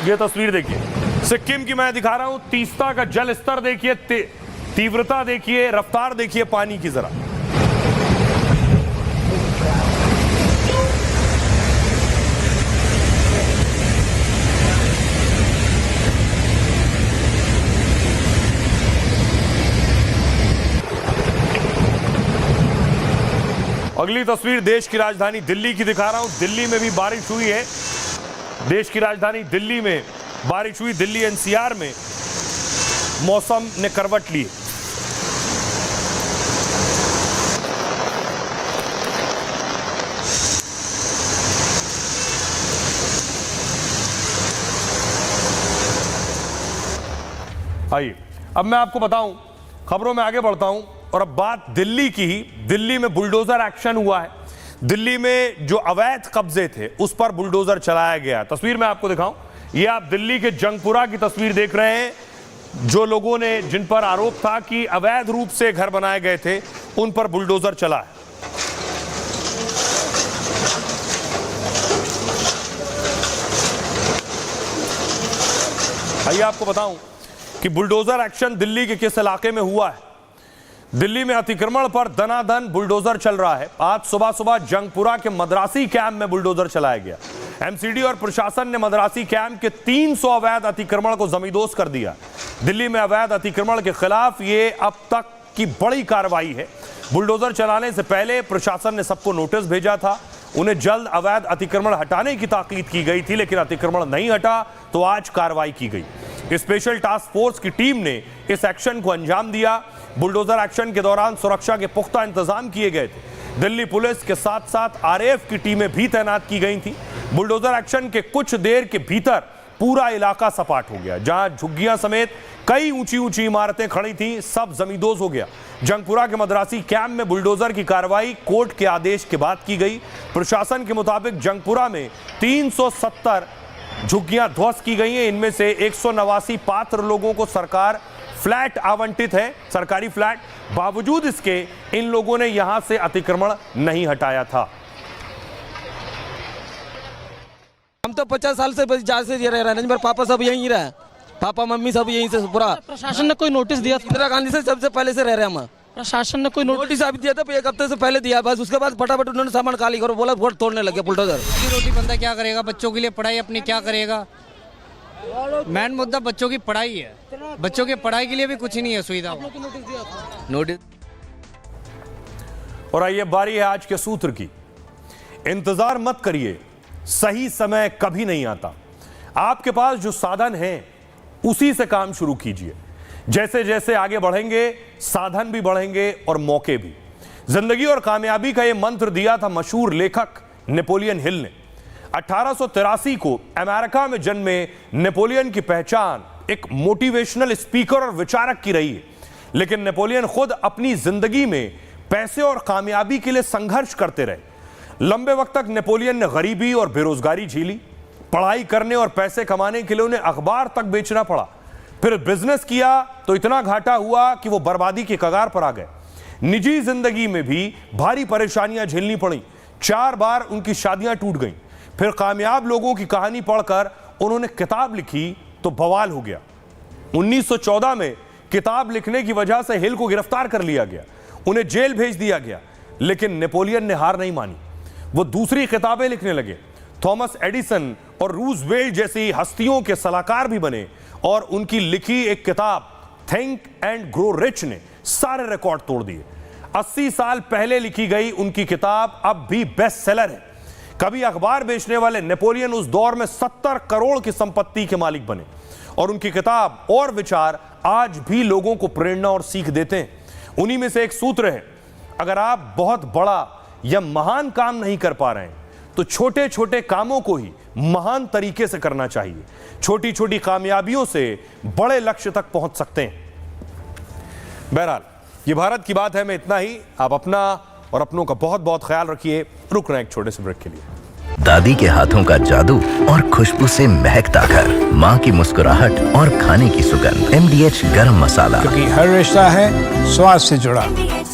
Speaker 2: ये तस्वीर देखिए, सिक्किम की मैं दिखा रहा हूं। तीस्ता का जल स्तर देखिए, तीव्रता देखिए, रफ्तार देखिए पानी की जरा। अगली तस्वीर देश की राजधानी दिल्ली की दिखा रहा हूं। दिल्ली में भी बारिश हुई है। देश की राजधानी दिल्ली में बारिश हुई। दिल्ली एनसीआर में मौसम ने करवट ली। आइए अब मैं आपको बताऊं, खबरों में आगे बढ़ता हूं और अब बात दिल्ली की ही। दिल्ली में बुलडोजर एक्शन हुआ है। दिल्ली में जो अवैध कब्जे थे उस पर बुलडोजर चलाया गया। तस्वीर मैं आपको दिखाऊं, ये आप दिल्ली के जंगपुरा की तस्वीर देख रहे हैं। जो लोगों ने, जिन पर आरोप था कि अवैध रूप से घर बनाए गए थे, उन पर बुलडोजर चला है। आइए आपको बताऊं कि बुलडोजर एक्शन दिल्ली के किस इलाके में हुआ है। दिल्ली में अतिक्रमण पर दनादन बुलडोजर चल रहा है। आज सुबह सुबह जंगपुरा के मद्रासी कैंप में बुलडोजर चलाया गया। एमसीडी और प्रशासन ने मद्रासी कैंप के 300 अवैध अतिक्रमण को जमींदोज कर दिया। दिल्ली में अवैध अतिक्रमण के खिलाफ ये अब तक की बड़ी कार्रवाई है। बुलडोजर चलाने से पहले प्रशासन ने सबको नोटिस भेजा था। उन्हें जल्द अवैध अतिक्रमण हटाने की ताकीद की गई थी, लेकिन अतिक्रमण नहीं हटा तो आज कार्रवाई की गई। स्पेशल टास्क फोर्स की टीम ने इस एक्शन को अंजाम दिया। बुलडोजर एक्शन के दौरान सुरक्षा के पुख्ता इंतजाम किए गए थे। दिल्ली पुलिस के साथ साथ आरएएफ की टीमें भी तैनात की गई थी। बुलडोजर एक्शन के कुछ देर के भीतर पूरा इलाका सपाट हो गया। जहां झुग्गियां समेत कई ऊंची ऊंची इमारतें खड़ी थी, सब जमींदोज हो गया। जंगपुरा के मद्रासी कैंप में बुलडोजर की कार्रवाई कोर्ट के आदेश के बाद की गई। प्रशासन के मुताबिक जंगपुरा में 370 झुग्गियां ध्वस्त की गई हैं। इनमें से 189 पात्र लोगों को सरकार फ्लैट आवंटित है, सरकारी फ्लैट। बावजूद इसके इन लोगों ने यहां से अतिक्रमण नहीं हटाया था।
Speaker 3: हम तो 50 साल से जहाँ से रह रहे हैं, मेरे पापा सब यहीं रहे, पापा मम्मी सब यहीं से पूरा।
Speaker 26: प्रशासन ने कोई नोटिस दिया?
Speaker 3: इंदिरा गांधी से सबसे पहले से रह रहे हैं हम।
Speaker 26: प्रशासन ने कोई
Speaker 3: नोटिस अभी दिया था, 1 हफ्ते से पहले दिया, बस उसके बाद फटाफट उन्होंने सामान खाली करो बोला, वोट तोड़ने लगे बुलडोजर।
Speaker 26: रोटी बंदा क्या करेगा? बच्चों के लिए पढ़ाई अपनी क्या करेगा? मेन मुद्दा बच्चों की पढ़ाई है। बच्चों की पढ़ाई के लिए भी कुछ ही नहीं है सुविधा।
Speaker 3: नोटिस।
Speaker 2: और आइए बारी है आज के सूत्र की। इंतजार मत करिए, सही समय कभी नहीं आता। आपके पास जो साधन है उसी से काम शुरू कीजिए। जैसे जैसे आगे बढ़ेंगे साधन भी बढ़ेंगे और मौके भी। जिंदगी और कामयाबी का यह मंत्र दिया था मशहूर लेखक नेपोलियन हिल ने। 1883 को अमेरिका में जन्मे नेपोलियन की पहचान एक मोटिवेशनल स्पीकर और विचारक की रही है। लेकिन नेपोलियन खुद अपनी जिंदगी में पैसे और कामयाबी के लिए संघर्ष करते रहे। लंबे वक्त तक नेपोलियन ने गरीबी और बेरोजगारी झेली। पढ़ाई करने और पैसे कमाने के लिए उन्हें अखबार तक बेचना पड़ा। फिर बिजनेस किया तो इतना घाटा हुआ कि वो बर्बादी के कगार पर आ गए। निजी जिंदगी में भी भारी परेशानियां झेलनी पड़ी। 4 बार उनकी शादियां टूट गईं। फिर कामयाब लोगों की कहानी पढ़कर उन्होंने किताब लिखी तो बवाल हो गया। 1914 में किताब लिखने की वजह से हिल को गिरफ्तार कर लिया गया, उन्हें जेल भेज दिया गया। लेकिन नेपोलियन ने हार नहीं मानी, वो दूसरी किताबें लिखने लगे। थॉमस एडिसन और रूजवेल्ट जैसी हस्तियों के सलाहकार भी बने और उनकी लिखी एक किताब थिंक एंड ग्रो रिच ने सारे रिकॉर्ड तोड़ दिए। 80 साल पहले लिखी गई उनकी किताब अब भी बेस्ट सेलर है। कभी अखबार बेचने वाले नेपोलियन उस दौर में 70 करोड़ की संपत्ति के मालिक बने और उनकी किताब और विचार आज भी लोगों को प्रेरणा और सीख देते हैं। उन्हीं में से एक सूत्र है, अगर आप बहुत बड़ा या महान काम नहीं कर पा रहे हैं तो छोटे छोटे कामों को ही महान तरीके से करना चाहिए। छोटी छोटी कामयाबियों से बड़े लक्ष्य तक पहुंच सकते हैं। बहरहाल ये भारत की बात है में इतना ही। आप अपना और अपनों का बहुत बहुत ख्याल रखिए। रुक रहे हैं एक छोटे से ब्रेक के लिए।
Speaker 10: दादी के हाथों का जादू और खुशबू से महकता घर, माँ की मुस्कुराहट और खाने की सुगंध। MDH गरम मसाला,
Speaker 20: क्योंकि हर रिश्ता है स्वाद से जुड़ा।